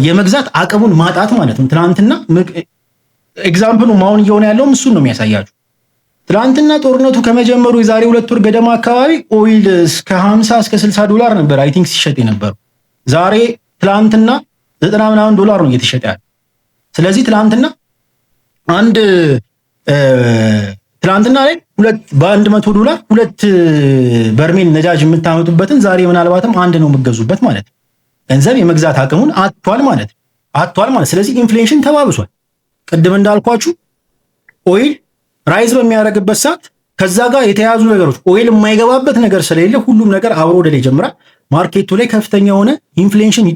የመግዛት አቅሙን ማጣት ማለት ነው። ትናንትና ኤግዛምፕሉ ማውን እየሆነ ያለውም እሱን ነው የሚያሳያችሁ። ትናንትና ጦርነቱ ከመጀመሩ የዛሬ 2 ወር ገደማ አካባቢ ኦይል እስከ 50 እስከ 60 ዶላር ነበር አይ ቲንክ ሲሸጥ የነበረው። ዛሬ ትናንትና 90 ምናምን ዶላር ነው እየተሸጠ ያለው። ስለዚህ ትናንትና ላይ በ100 ዶላር 2 በርሜል ነዳጅ የምታመጡበትን ዛሬ ምናልባትም አንድ ነው የምትገዙበት ማለት ነው። ገንዘብ የመግዛት አቅሙን አጥቷል ማለት። ስለዚህ ኢንፍሌሽን ተባብሷል። ቅድም እንዳልኳችሁ ኦይል ራይዝ በሚያደርግበት ሰዓት ከዛ ጋር የተያዙ ነገሮች ኦይል የማይገባበት ነገር ስለሌለ ሁሉም ነገር አብሮ ወደ ላይ ይጀምራል። ማርኬቱ ላይ ከፍተኛ የሆነ ኢንፍሌሽን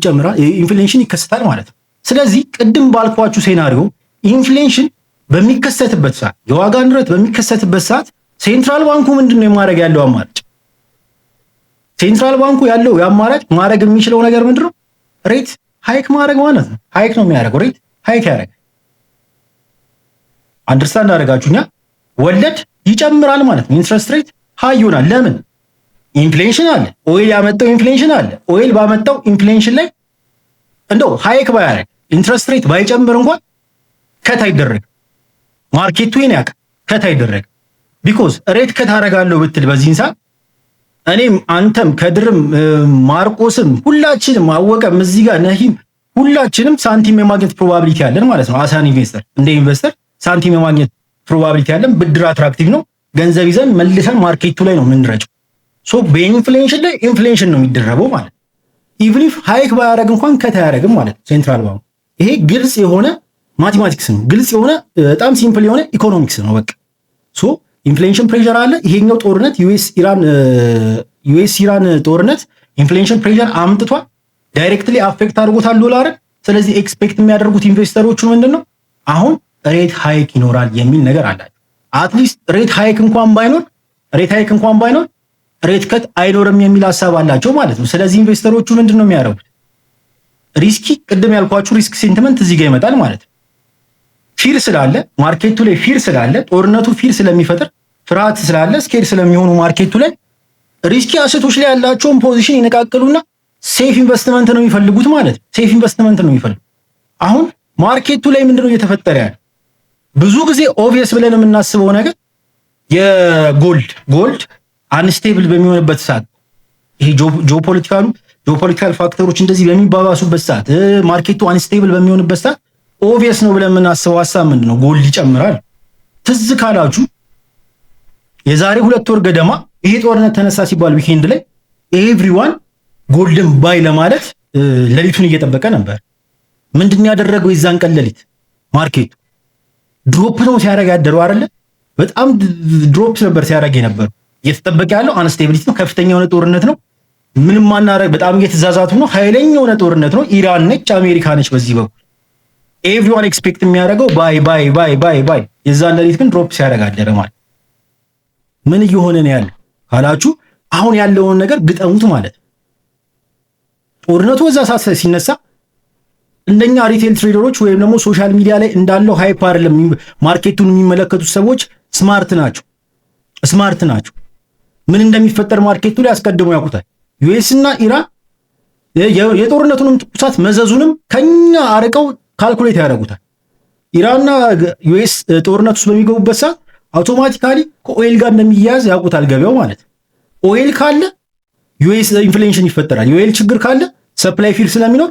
ይከሰታል ማለት ነው። ስለዚህ ቅድም ባልኳችሁ ሴናሪዮ ኢንፍሌሽን በሚከሰትበት ሰዓት የዋጋ ንረት በሚከሰትበት ሰዓት ሴንትራል ባንኩ ምንድነው የማድረግ ያለው አማራጭ? ሴንትራል ባንኩ ያለው የአማራጭ ማድረግ የሚችለው ነገር ምንድነው? ሬት ሃይክ ማድረግ ማለት ነው። ሃይክ ነው የሚያደርገው። ሬት ሃይክ ያደርጋል። አንደርስታንድ አደረጋችሁኛ? ወለድ ይጨምራል ማለት ነው። ኢንትረስት ሬት ሃይ ይሆናል። ለምን? ኢንፍሌሽን አለ። ኦይል ያመጣው ኢንፍሌሽን አለ። ኦይል ባመጣው ኢንፍሌሽን ላይ እንደው ሃይክ ባያደርግ ኢንትረስት ሬት ባይጨምር እንኳን ከት አይደረግም። ማርኬቱ ይሄን ያውቃል። ከት አይደረግም። ቢኮዝ ሬት ከት አደርጋለሁ ብትል በዚህን ሰዓት እኔም አንተም ከድርም ማርቆስም ሁላችንም አወቀም እዚህ ጋር ነሂም ሁላችንም ሳንቲም የማግኘት ፕሮባቢሊቲ አለን ማለት ነው። አሳን ኢንቨስተር እንደ ኢንቨስተር ሳንቲም የማግኘት ፕሮባቢሊቲ አለን። ብድር አትራክቲቭ ነው። ገንዘብ ይዘን መልሰን ማርኬቱ ላይ ነው የምንረጨው። ሶ በኢንፍሌሽን ላይ ኢንፍሌሽን ነው የሚደረበው ማለት ነው። ኢቭን ኢፍ ሃይክ ባያደርግ እንኳን ከት አያደርግም ማለት ነው ሴንትራል ባንክ። ይሄ ግልጽ የሆነ ማቴማቲክስ ነው። ግልጽ የሆነ በጣም ሲምፕል የሆነ ኢኮኖሚክስ ነው በቃ። ሶ ኢንፍሌሽን ፕሬሸር አለ። ይሄኛው ጦርነት ዩኤስ ኢራን ጦርነት ኢንፍሌሽን ፕሬሸር አምጥቷል። ዳይሬክትሊ አፌክት አድርጎታል ዶላርን። ስለዚህ ኤክስፔክት የሚያደርጉት ኢንቨስተሮቹ ምንድነው አሁን ሬት ሃይክ ይኖራል የሚል ነገር አላቸው። አትሊስት ሬት ሃይክ እንኳን ባይኖር ሬት ከት አይኖርም የሚል ሐሳብ አላቸው ማለት ነው። ስለዚህ ኢንቨስተሮቹ ምንድነው የሚያደርጉት? ሪስኪ ቅድም ያልኳችሁ ሪስክ ሴንቲመንት እዚህ ጋር ይመጣል ማለት ነው። ፊር ስላለ ማርኬቱ ላይ ፊር ስላለ ጦርነቱ ፊር ስለሚፈጥር ፍርሃት ስላለ ስኬር ስለሚሆኑ ማርኬቱ ላይ ሪስኪ አሴቶች ላይ ያላቸውን ፖዚሽን ይነቃቅሉና ሴፍ ኢንቨስትመንት ነው የሚፈልጉት ማለት ነው። ሴፍ ኢንቨስትመንት ነው የሚፈልጉት። አሁን ማርኬቱ ላይ ምንድነው እየተፈጠረ ያለ? ብዙ ጊዜ ኦብቪየስ ብለን የምናስበው ነገር የጎልድ አንስቴብል በሚሆንበት ሰዓት ይሄ ጂኦፖለቲካል ፋክተሮች እንደዚህ በሚባባሱበት ሰዓት ማርኬቱ አንስቴብል በሚሆንበት ሰዓት ኦብቪየስ ነው ብለን የምናስበው ሀሳብ ምንድነው? ጎልድ ይጨምራል። ትዝ ካላችሁ የዛሬ 2 ወር ገደማ ይሄ ጦርነት ተነሳ ሲባል ዊኬንድ ላይ ኤቭሪዋን ጎልድን ባይ ለማለት ሌሊቱን እየጠበቀ ነበር። ምንድነው ያደረገው? የዛን ቀን ሌሊት ማርኬቱ ድሮፕ ነው ሲያደርግ ያደረው አይደለ? በጣም ድሮፕ ነበር ሲያደርግ የነበረው። እየተጠበቀ ያለው አንስቴቢሊቲ ነው። ከፍተኛ የሆነ ጦርነት ነው። ምንም ማናረግ በጣም እየተዛዛቱ ነው። ኃይለኛ የሆነ ጦርነት ነው። ኢራን ነች፣ አሜሪካ ነች በዚህ በኩል ኤቭሪዋን ኤክስፔክት የሚያደርገው ባይ። የዛን ሌሊት ግን ድሮፕ ሲያደርግ አደረ ማለት ምን እየሆነ ነው ያለው ካላችሁ አሁን ያለውን ነገር ግጠሙት ማለት ጦርነቱ በዛ ሰዓት ሲነሳ እንደኛ ሪቴል ትሬደሮች ወይም ደግሞ ሶሻል ሚዲያ ላይ እንዳለው ሃይፕ አይደለም ማርኬቱን የሚመለከቱት ሰዎች ስማርት ናቸው። ምን እንደሚፈጠር ማርኬቱ ላይ አስቀድሞ ያውቁታል። ዩኤስ እና ኢራን የጦርነቱንም ትኩሳት መዘዙንም ከኛ አርቀው ካልኩሌት ያደርጉታል። ኢራንና ዩኤስ ጦርነት ውስጥ በሚገቡበት ሰዓት አውቶማቲካሊ ከኦይል ጋር እንደሚያያዝ ያውቁታል ገበያው ማለት። ኦይል ካለ ዩኤስ ኢንፍሌሽን ይፈጠራል። የኦይል ችግር ካለ ሰፕላይ ፊል ስለሚኖር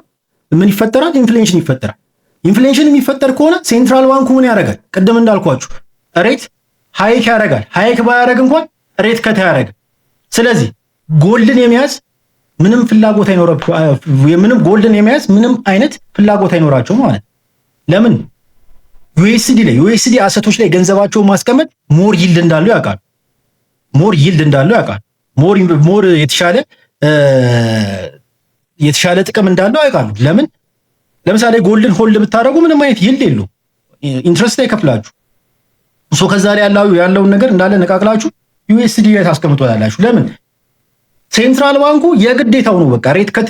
ምን ይፈጠራል? ኢንፍሌሽን ይፈጠራል። ኢንፍሌሽን የሚፈጠር ከሆነ ሴንትራል ባንኩ ምን ያደርጋል? ቅድም እንዳልኳችሁ ሬት ሃይክ ያደርጋል። ሃይክ ባያደርግ እንኳን ሬት ከት ያደርጋል። ስለዚህ ጎልድን የመያዝ ምንም ፍላጎት ጎልድን የመያዝ ምንም አይነት ፍላጎት አይኖራቸውም ማለት። ለምን? ዩኤስዲ አሰቶች ላይ ገንዘባቸውን ማስቀመጥ ሞር ይልድ እንዳለው ያውቃሉ። ሞር የተሻለ ጥቅም እንዳለው ያውቃሉ። ለምን? ለምሳሌ ጎልድን ሆልድ ብታደርጉ ምንም አይነት ይልድ የለውም። ኢንትረስት አይከፍላችሁ። ከዛ ላይ ያለውን ነገር እንዳለ ነቃቅላችሁ ዩኤስዲ ላይ ታስቀምጡታላችሁ። ለምን? ሴንትራል ባንኩ የግዴታው ነው። በቃ ሬት ከት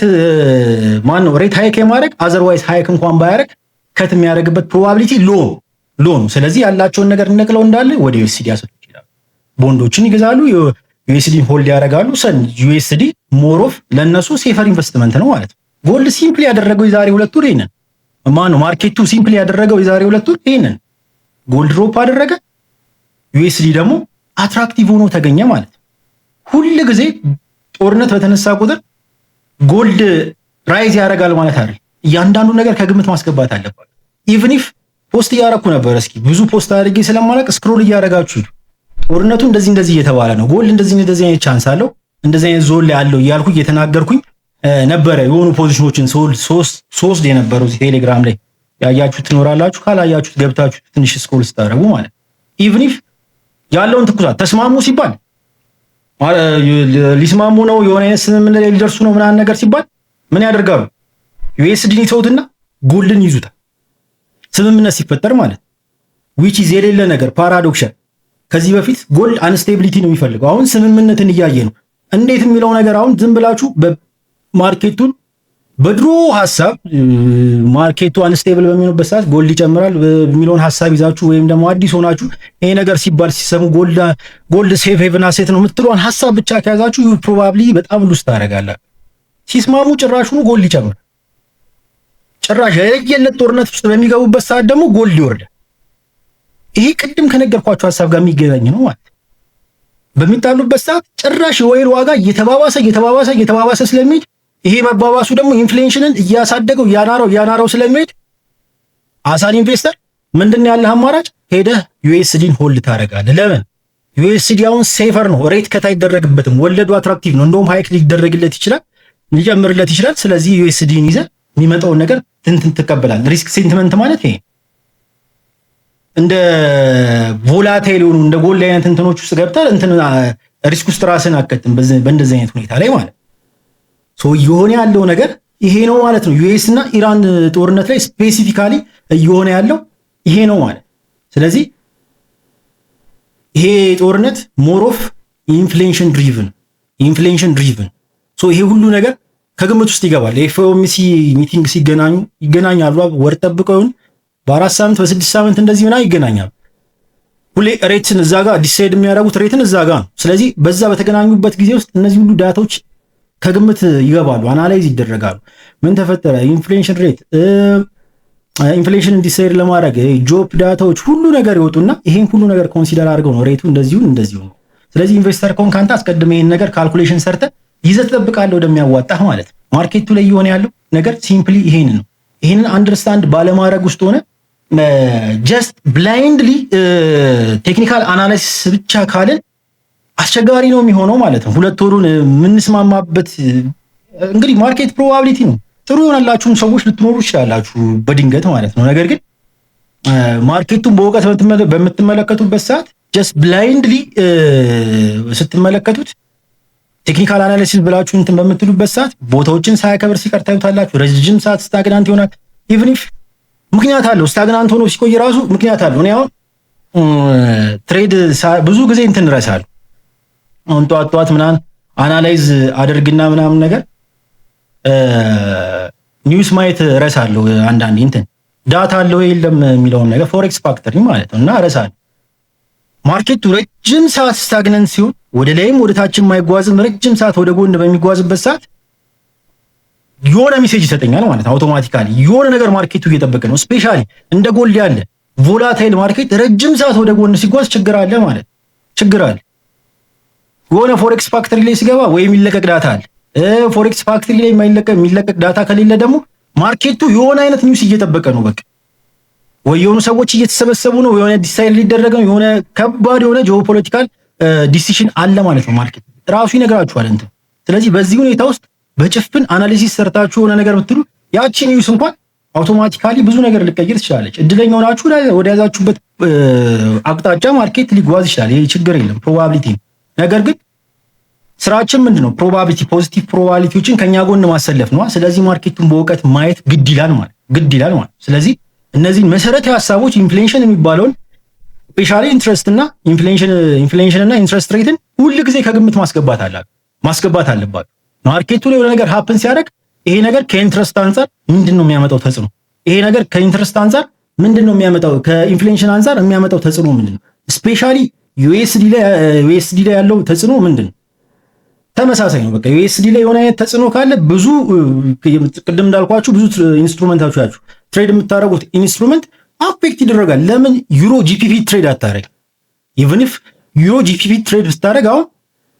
ሬት ሃይክ የማድረግ አዘርዋይዝ ሃይክ እንኳን ባያደርግ ከት የሚያደርግበት ፕሮባቢሊቲ ሎ ነው። ስለዚህ ያላቸውን ነገር ነቅለው እንዳለ ወደ ዩኤስዲ ያሰጡት ይችላሉ። ቦንዶችን ይገዛሉ፣ ዩኤስዲን ሆልድ ያደርጋሉ። ዩኤስዲ ሞሮፍ ለነሱ ሴፈር ኢንቨስትመንት ነው ማለት ነው። ጎልድ ሲምፕሊ ያደረገው የዛሬ 2 ወር ይሄንን ማርኬቱ ሲምፕሊ ያደረገው የዛሬ 2 ወር ይሄንን ጎልድ ድሮፕ አደረገ፣ ዩኤስዲ ደግሞ አትራክቲቭ ሆኖ ተገኘ ማለት ነው። ሁል ጊዜ ጦርነት በተነሳ ቁጥር ጎልድ ራይዝ ያደርጋል ማለት አይደል። እያንዳንዱ ነገር ከግምት ማስገባት አለባት። ኢቭን ኢፍ ፖስት እያደረኩ ነበር። እስኪ ብዙ ፖስት አድርጌ ስለማላቅ ስክሮል እያደረጋችሁ ጦርነቱ እንደዚህ እየተባለ ነው፣ ጎልድ እንደዚህ አይነት ቻንስ አለው፣ እንደዚህ አይነት ዞን ላይ አለው እያልኩ እየተናገርኩኝ ነበረ። የሆኑ ፖዚሽኖችን ሶስት የነበረው እዚህ ቴሌግራም ላይ ያያችሁት ትኖራላችሁ። ካላያችሁት ገብታችሁ ትንሽ ስክሮል ስታደርጉ ማለት ኢቭን ኢፍ ያለውን ትኩሳት ተስማሙ ሲባል ሊስማሙ ነው የሆነ አይነት ስምምነት ላይ ሊደርሱ ነው ምናምን ነገር ሲባል ምን ያደርጋሉ? ዩኤስዲን ይተውትና ጎልድን ይዙታል። ስምምነት ሲፈጠር ማለት which is የሌለ ነገር ፓራዶክሻል። ከዚህ በፊት ጎልድ አንስቴቢሊቲ ነው የሚፈልገው፣ አሁን ስምምነትን እያየ ነው። እንዴት የሚለው ነገር አሁን ዝም ብላችሁ በማርኬቱን በድሮ ሐሳብ ማርኬቱ አንስቴብል በሚሆንበት ሰዓት ጎልድ ይጨምራል የሚለውን ሐሳብ ይዛችሁ ወይም ደግሞ አዲስ ሆናችሁ ይሄ ነገር ሲባል ሲሰሙ ጎልድ ሴፍ ሄቨን አሴት ነው የምትለውን ሐሳብ ብቻ ከያዛችሁ ፕሮባብሊ በጣም ሉስ ታደርጋላችሁ። ሲስማሙ ጭራሹኑ ጎልድ ይጨምራል። ጭራሽ የለየለት ጦርነት ውስጥ በሚገቡበት ሰዓት ደግሞ ጎልድ ይወርዳል። ይሄ ቅድም ከነገርኳችሁ ሐሳብ ጋር የሚገናኝ ነው ማለት። በሚጣሉበት ሰዓት ጭራሽ የኦይል ዋጋ እየተባባሰ ስለሚሄድ ይሄ መባባሱ ደግሞ ኢንፍሌሽንን እያሳደገው ያናረው ስለሚሄድ አሳን ኢንቨስተር ምንድነው ያለህ አማራጭ? ሄደህ ዩኤስዲን ሆልድ ታደርጋለህ። ለምን? ዩኤስዲ አሁን ሴፈር ነው፣ ሬት ከት አይደረግበትም፣ ወለዱ አትራክቲቭ ነው፣ እንደውም ሃይክ ሊደረግለት ይችላል፣ ሊጨምርለት ይችላል። ስለዚህ ዩኤስዲን ይዘህ የሚመጣውን ነገር ትንትን ትቀበላለህ። ሪስክ ሴንቲመንት ማለት ይሄ እንደ ቮላታይል ሆኑ እንደ ጎልድ አይነት እንትኖች ውስጥ ገብተህ ሪስክ ውስጥ ራስን አከትም በእንደዚህ አይነት ሁኔታ ላይ ማለት እየሆነ ያለው ነገር ይሄ ነው ማለት ነው። ዩኤስ እና ኢራን ጦርነት ላይ ስፔሲፊካሊ እየሆነ ያለው ይሄ ነው ማለት። ስለዚህ ይሄ ጦርነት ሞሮፍ ኢንፍሌሽን ድሪቭን ይሄ ሁሉ ነገር ከግምት ውስጥ ይገባል። ኤፍኦኤምሲ ሚቲንግ ይገናኛሉ። ወር ጠብቀውን በ4 ሳምንት በ6 ሳምንት እንደዚህ ምናምን ይገናኛሉ። ሁሌ ሬትን እዛ ጋር ዲሳይድ የሚያደርጉት ሬትን እዛ ጋር ነው። ስለዚህ በዛ በተገናኙበት ጊዜ ውስጥ እነዚህ ሁሉ ዳታዎች ከግምት ይገባሉ፣ አናላይዝ ይደረጋሉ። ምን ተፈጠረ፣ ኢንፍሌሽን ሬት፣ ኢንፍሌሽን ዲሳይድ ለማድረግ ጆብ ዳታዎች ሁሉ ነገር ይወጡና ይሄን ሁሉ ነገር ኮንሲደር አድርገው ነው ሬቱ እንደዚሁ ነው። ስለዚህ ኢንቨስተር ኮን ካንተ አስቀድመ ይሄን ነገር ካልኩሌሽን ሰርተ ይዘህ ትጠብቃለህ ወደሚያዋጣህ ማለት ነው። ማርኬቱ ላይ እየሆነ ያለው ነገር ሲምፕሊ ይሄን ነው። ይሄንን አንደርስታንድ ባለማድረግ ውስጥ ሆነ ጀስት ብላይንድሊ ቴክኒካል አናላይሲስ ብቻ ካለን አስቸጋሪ ነው የሚሆነው ማለት ነው። ሁለት ወሩን የምንስማማበት እንግዲህ ማርኬት ፕሮባቢሊቲ ነው። ጥሩ የሆነላችሁም ሰዎች ልትኖሩ ይችላላችሁ በድንገት ማለት ነው። ነገር ግን ማርኬቱን በእውቀት በምትመለከቱበት ሰዓት ጀስት ብላይንድሊ ስትመለከቱት ቴክኒካል አናሊሲስ ብላችሁ እንትን በምትሉበት ሰዓት ቦታዎችን ሳያከብር ሲቀር ታዩታላችሁ። ረጅም ሰዓት ስታግናንት ይሆናል። ኢቭን ኢፍ ምክንያት አለው ስታግናንት ሆኖ ሲቆይ ራሱ ምክንያት አለው። እኔ አሁን ትሬድ ብዙ ጊዜ እንትን እረሳለሁ። አሁን ጧት ምናምን አናላይዝ አድርግና ምናምን ነገር ኒውስ ማየት እረሳለሁ። አንዳንዴ እንትን ዳታ አለው የለም የሚለውን ነገር ፎሬክስ ፋክተሪ ማለት ነው እና እረሳለሁ። ማርኬቱ ረጅም ሰዓት ስታግነንት ሲሆን ወደ ላይም ወደ ታችም የማይጓዝም ረጅም ሰዓት ወደ ጎን በሚጓዝበት ሰዓት የሆነ ሜሴጅ ይሰጠኛል ማለት ነው። አውቶማቲካሊ የሆነ ነገር ማርኬቱ እየጠበቀ ነው። ስፔሻሊ እንደ ጎልድ ያለ ቮላታይል ማርኬት ረጅም ሰዓት ወደ ጎን ሲጓዝ ችግር አለ ማለት ችግር አለ። የሆነ ፎሬክስ ፋክተሪ ላይ ሲገባ ወይ የሚለቀቅ ዳታ አለ። ፎሬክስ ፋክተሪ ላይ የሚለቀቅ ዳታ ከሌለ ደግሞ ማርኬቱ የሆነ አይነት ኒውስ እየጠበቀ ነው በቃ ወይ የሆኑ ሰዎች እየተሰበሰቡ ነው፣ የሆነ ዲሳይድ ሊደረግ ነው፣ የሆነ ከባድ የሆነ ጂኦፖለቲካል ዲሲሽን አለ ማለት ነው። ማርኬት ራሱ ይነግራችኋል እንትን። ስለዚህ በዚህ ሁኔታ ውስጥ በጭፍን አናሊሲስ ሰርታችሁ የሆነ ነገር ብትሉ ያቺ ኒውስ እንኳን አውቶማቲካሊ ብዙ ነገር ልቀይር ትችላለች። እድለኛ ሆናችሁ ወደ ያዛችሁበት አቅጣጫ ማርኬት ሊጓዝ ይችላል። ይሄ ችግር የለም፣ ፕሮባቢሊቲ ነው። ነገር ግን ስራችን ምንድነው? ፕሮባቢሊቲ ፖዚቲቭ ፕሮባቢሊቲዎችን ከኛ ጎን ማሰለፍ ነው። ስለዚህ ማርኬቱን በእውቀት ማየት ግድ ይላል ማለት ስለዚህ እነዚህን መሰረታዊ ሀሳቦች ኢንፍሌሽን የሚባለውን ስፔሻሊ ኢንትረስት እና ኢንፍሌሽን እና ኢንትረስት ሬትን ሁል ጊዜ ከግምት ማስገባት አለባችሁ። ማርኬቱ ላይ የሆነ ነገር ሀፕን ሲያደርግ ይሄ ነገር ከኢንትረስት አንፃር ምንድነው የሚያመጣው ተጽዕኖ፣ ይሄ ነገር ከኢንትረስት አንፃር ምንድነው የሚያመጣው፣ ከኢንፍሌሽን አንፃር የሚያመጣው ተጽዕኖ ምንድነው፣ ስፔሻሊ ዩኤስዲ ላይ ያለው ተጽዕኖ ምንድነው። ተመሳሳይ ነው። በቃ ዩኤስዲ ላይ የሆነ አይነት ተጽዕኖ ካለ ብዙ ቅድም እንዳልኳችሁ ብዙ ኢንስትሩመንታችሁ ያችሁ ትሬድ የምታደርጉት ኢንስትሩመንት አፌክት ይደረጋል። ለምን ዩሮ ጂፒፒ ትሬድ አታረግ? ኢቭን ኢፍ ዩሮ ጂፒፒ ትሬድ ብታረግ አሁን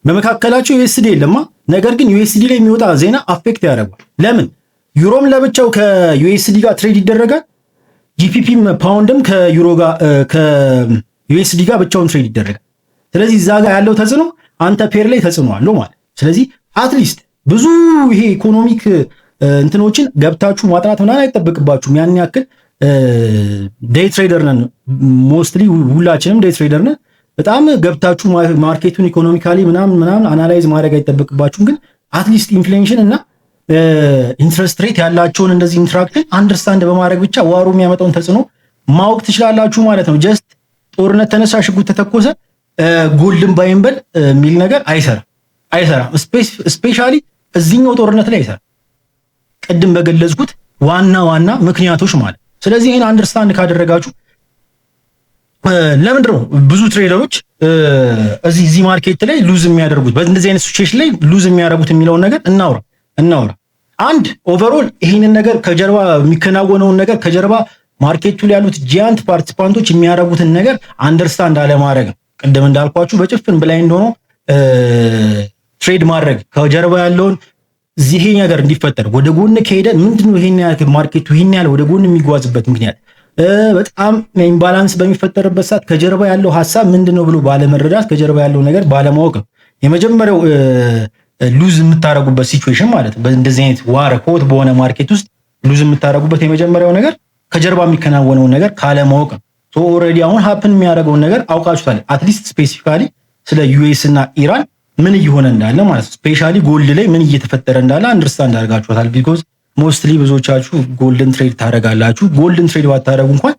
በመካከላቸው ዩኤስዲ የለማ፣ ነገር ግን ዩኤስዲ ላይ የሚወጣ ዜና አፌክት ያደርጋል። ለምን ዩሮም ለብቻው ከዩኤስዲ ጋር ትሬድ ይደረጋል፣ ጂፒፒም ፓውንድም ከዩሮ ጋር ከዩኤስዲ ጋር ብቻውን ትሬድ ይደረጋል። ስለዚህ እዛ ጋር ያለው ተጽዕኖ አንተ ፔር ላይ ተጽዕኖ አለው ማለት። ስለዚህ አትሊስት ብዙ ይሄ ኢኮኖሚክ እንትኖችን ገብታችሁ ማጥናት ምናምን አይጠበቅባችሁም። ያን ያክል ዴይ ትሬደር ነን፣ ሞስትሊ ሁላችንም ዴይ ትሬደር ነን። በጣም ገብታችሁ ማርኬቱን ኢኮኖሚካሊ ምናምን አናላይዝ ማድረግ አይጠበቅባችሁም። ግን አትሊስት ኢንፍሌሽን እና ኢንትረስት ሬት ያላቸውን እንደዚህ ኢንትራክሽን አንደርስታንድ በማድረግ ብቻ ዋሩ የሚያመጣውን ተጽዕኖ ማወቅ ትችላላችሁ ማለት ነው። ጀስት ጦርነት ተነሳ፣ ሽጉጥ ተተኮሰ፣ ጎልድን ባይንበል የሚል ነገር አይሰራም። ስፔሻሊ እዚህኛው ጦርነት ላይ አይሰራም። ቅድም በገለጽኩት ዋና ምክንያቶች ማለት። ስለዚህ ይሄን አንደርስታንድ ካደረጋችሁ ለምንድን ነው ብዙ ትሬደሮች እዚህ ማርኬት ላይ ሉዝ የሚያደርጉት፣ በእንደዚህ አይነት ሲቹዌሽን ላይ ሉዝ የሚያደርጉት የሚለውን ነገር እናውራ። አንድ ኦቨርኦል ይሄንን ነገር ከጀርባ የሚከናወነውን ነገር ከጀርባ ማርኬቱ ላይ ያሉት ጂያንት ፓርቲሲፓንቶች የሚያደርጉትን ነገር አንደርስታንድ አለማድረግ ነው። ቅድም እንዳልኳችሁ በጭፍን ብላይንድ ሆኖ ትሬድ ማድረግ ከጀርባ ያለውን ይሄ ነገር እንዲፈጠር ወደ ጎን ከሄደ ምንድነው ይሄን ያህል ማርኬቱ ይሄን ያህል ወደ ጎን የሚጓዝበት ምክንያት በጣም ኢምባላንስ በሚፈጠርበት ሰዓት ከጀርባ ያለው ሐሳብ ምንድነው ብሎ ባለመረዳት ከጀርባ ያለው ነገር ባለማወቅ ነው የመጀመሪያው ሉዝ የምታረጉበት ሲቹዌሽን ማለት ነው። በእንደዚህ አይነት ዋር ሆት በሆነ ማርኬት ውስጥ ሉዝ የምታረጉበት የመጀመሪያው ነገር ከጀርባ የሚከናወነው ነገር ካለማወቅ ነው። ሶ ኦልሬዲ አሁን ሀፕን የሚያደርገውን ነገር አውቃችኋል። አትሊስት ስፔሲፊካሊ ስለ ዩኤስ እና ኢራን ምን እየሆነ እንዳለ ማለት ነው። ስፔሻሊ ጎልድ ላይ ምን እየተፈጠረ እንዳለ አንደርስታንድ አድርጋችኋል። ቢኮዝ ሞስትሊ ብዙዎቻችሁ ጎልድን ትሬድ ታደርጋላችሁ። ጎልድን ትሬድ ባታደርጉ እንኳን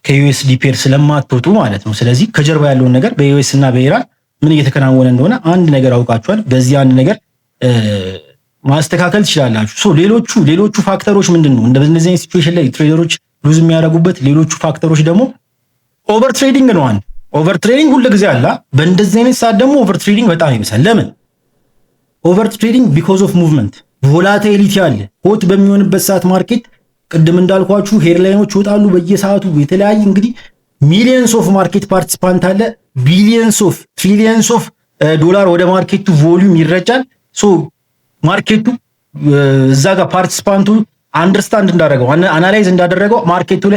ከዩኤስዲ ፔር ስለማትወጡ ማለት ነው። ስለዚህ ከጀርባ ያለውን ነገር በዩኤስ እና በኢራን ምን እየተከናወነ እንደሆነ አንድ ነገር አውቃችኋል። በዚህ አንድ ነገር ማስተካከል ትችላላችሁ። ሶ ሌሎቹ ፋክተሮች ምንድነው? እንደዚህ አይነት ሲቹዌሽን ላይ ትሬደሮች ሉዝ የሚያደርጉበት ሌሎቹ ፋክተሮች ደግሞ ኦቨር ትሬዲንግ ነው። አንድ ኦቨር ትሬዲንግ ሁሉ ጊዜ አለ። በእንደዚህ አይነት ሰዓት ደግሞ ኦቨር ትሬዲንግ በጣም ይብሳል። ለምን ኦቨር ትሬዲንግ? ቢኮዝ ኦፍ ሙቭመንት ቮላቲሊቲ አለ። ሆት በሚሆንበት ሰዓት ማርኬት ቅድም እንዳልኳችሁ ሄድላይኖች ይወጣሉ በየሰዓቱ የተለያየ እንግዲህ ሚሊየንስ ኦፍ ማርኬት ፓርቲሲፓንት አለ። ቢሊየንስ ኦፍ ትሪሊየንስ ኦፍ ዶላር ወደ ማርኬቱ ቮሊዩም ይረጫል። ሶ ማርኬቱ እዛ ጋር ፓርቲሲፓንቱ አንደርስታንድ እንዳደረገው አናላይዝ እንዳደረገው ማርኬቱን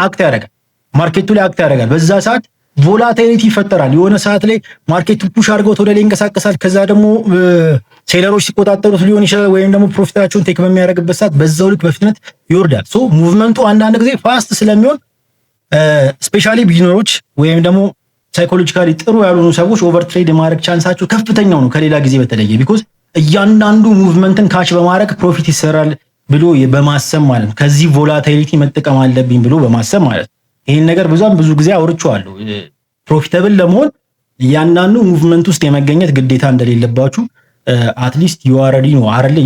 አክት ያደርጋል። ማርኬቱ ላይ አክት ያደርጋል። በዛ ሰዓት ቮላቲሊቲ ይፈጠራል። የሆነ ሰዓት ላይ ማርኬቱ ፑሽ አድርገው ወደ ላይ ይንቀሳቀሳል። ከዛ ደግሞ ሴለሮች ሲቆጣጠሩት ሊሆን ይችላል፣ ወይም ደግሞ ፕሮፊታቸውን ቴክ በሚያደርግበት ሰዓት በዛው ልክ በፍጥነት ይወርዳል። ሶ ሙቭመንቱ አንዳንድ ጊዜ ፋስት ስለሚሆን ስፔሻሊ ቢጊነሮች ወይም ደግሞ ሳይኮሎጂካሊ ጥሩ ያልሆኑ ሰዎች ኦቨር ትሬድ የማድረግ ቻንሳቸው ከፍተኛው ነው ከሌላ ጊዜ በተለየ ቢኮዝ እያንዳንዱ ሙቭመንትን ካች በማድረግ ፕሮፊት ይሰራል ብሎ በማሰብ ማለት ነው። ከዚህ ቮላቲሊቲ መጠቀም አለብኝ ብሎ በማሰብ ማለት ነው። ይሄን ነገር ብዙ ጊዜ አውርቼዋለሁ። ፕሮፊታብል ለመሆን እያንዳንዱ ሙቭመንት ውስጥ የመገኘት ግዴታ እንደሌለባችሁ አትሊስት ዩ ኦልሬዲ ነው አይደል?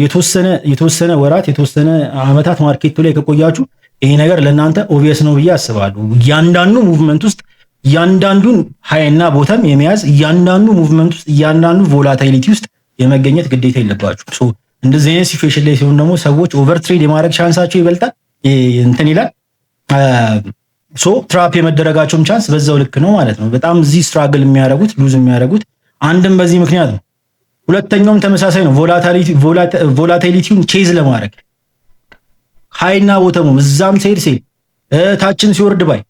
የተወሰነ ወራት የተወሰነ አመታት ማርኬቱ ላይ ከቆያችሁ ይሄ ነገር ለእናንተ ኦብቪየስ ነው ብዬ አስባለሁ። እያንዳንዱ ሙቭመንት ውስጥ እያንዳንዱን ሃይና ቦተም የመያዝ እያንዳንዱ ሙቭመንት ውስጥ እያንዳንዱ ቮላቲሊቲ ውስጥ የመገኘት ግዴታ የለባችሁ። ሶ እንደዚህ አይነት ሲቹዌሽን ላይ ሲሆን ደግሞ ሰዎች ኦቨር ትሬድ የማድረግ ቻንሳቸው ይበልጣል እንትን ይላል። ሶ ትራፕ የመደረጋቸውም ቻንስ በዛው ልክ ነው ማለት ነው። በጣም እዚህ ስትራግል የሚያደርጉት ሉዝ የሚያደርጉት አንድም በዚህ ምክንያት ነው። ሁለተኛውም ተመሳሳይ ነው። ቮላቲሊቲውን ቼዝ ለማድረግ ሃይና ቦተሙ እዛም ሴል ታችን ሲወርድ ባይ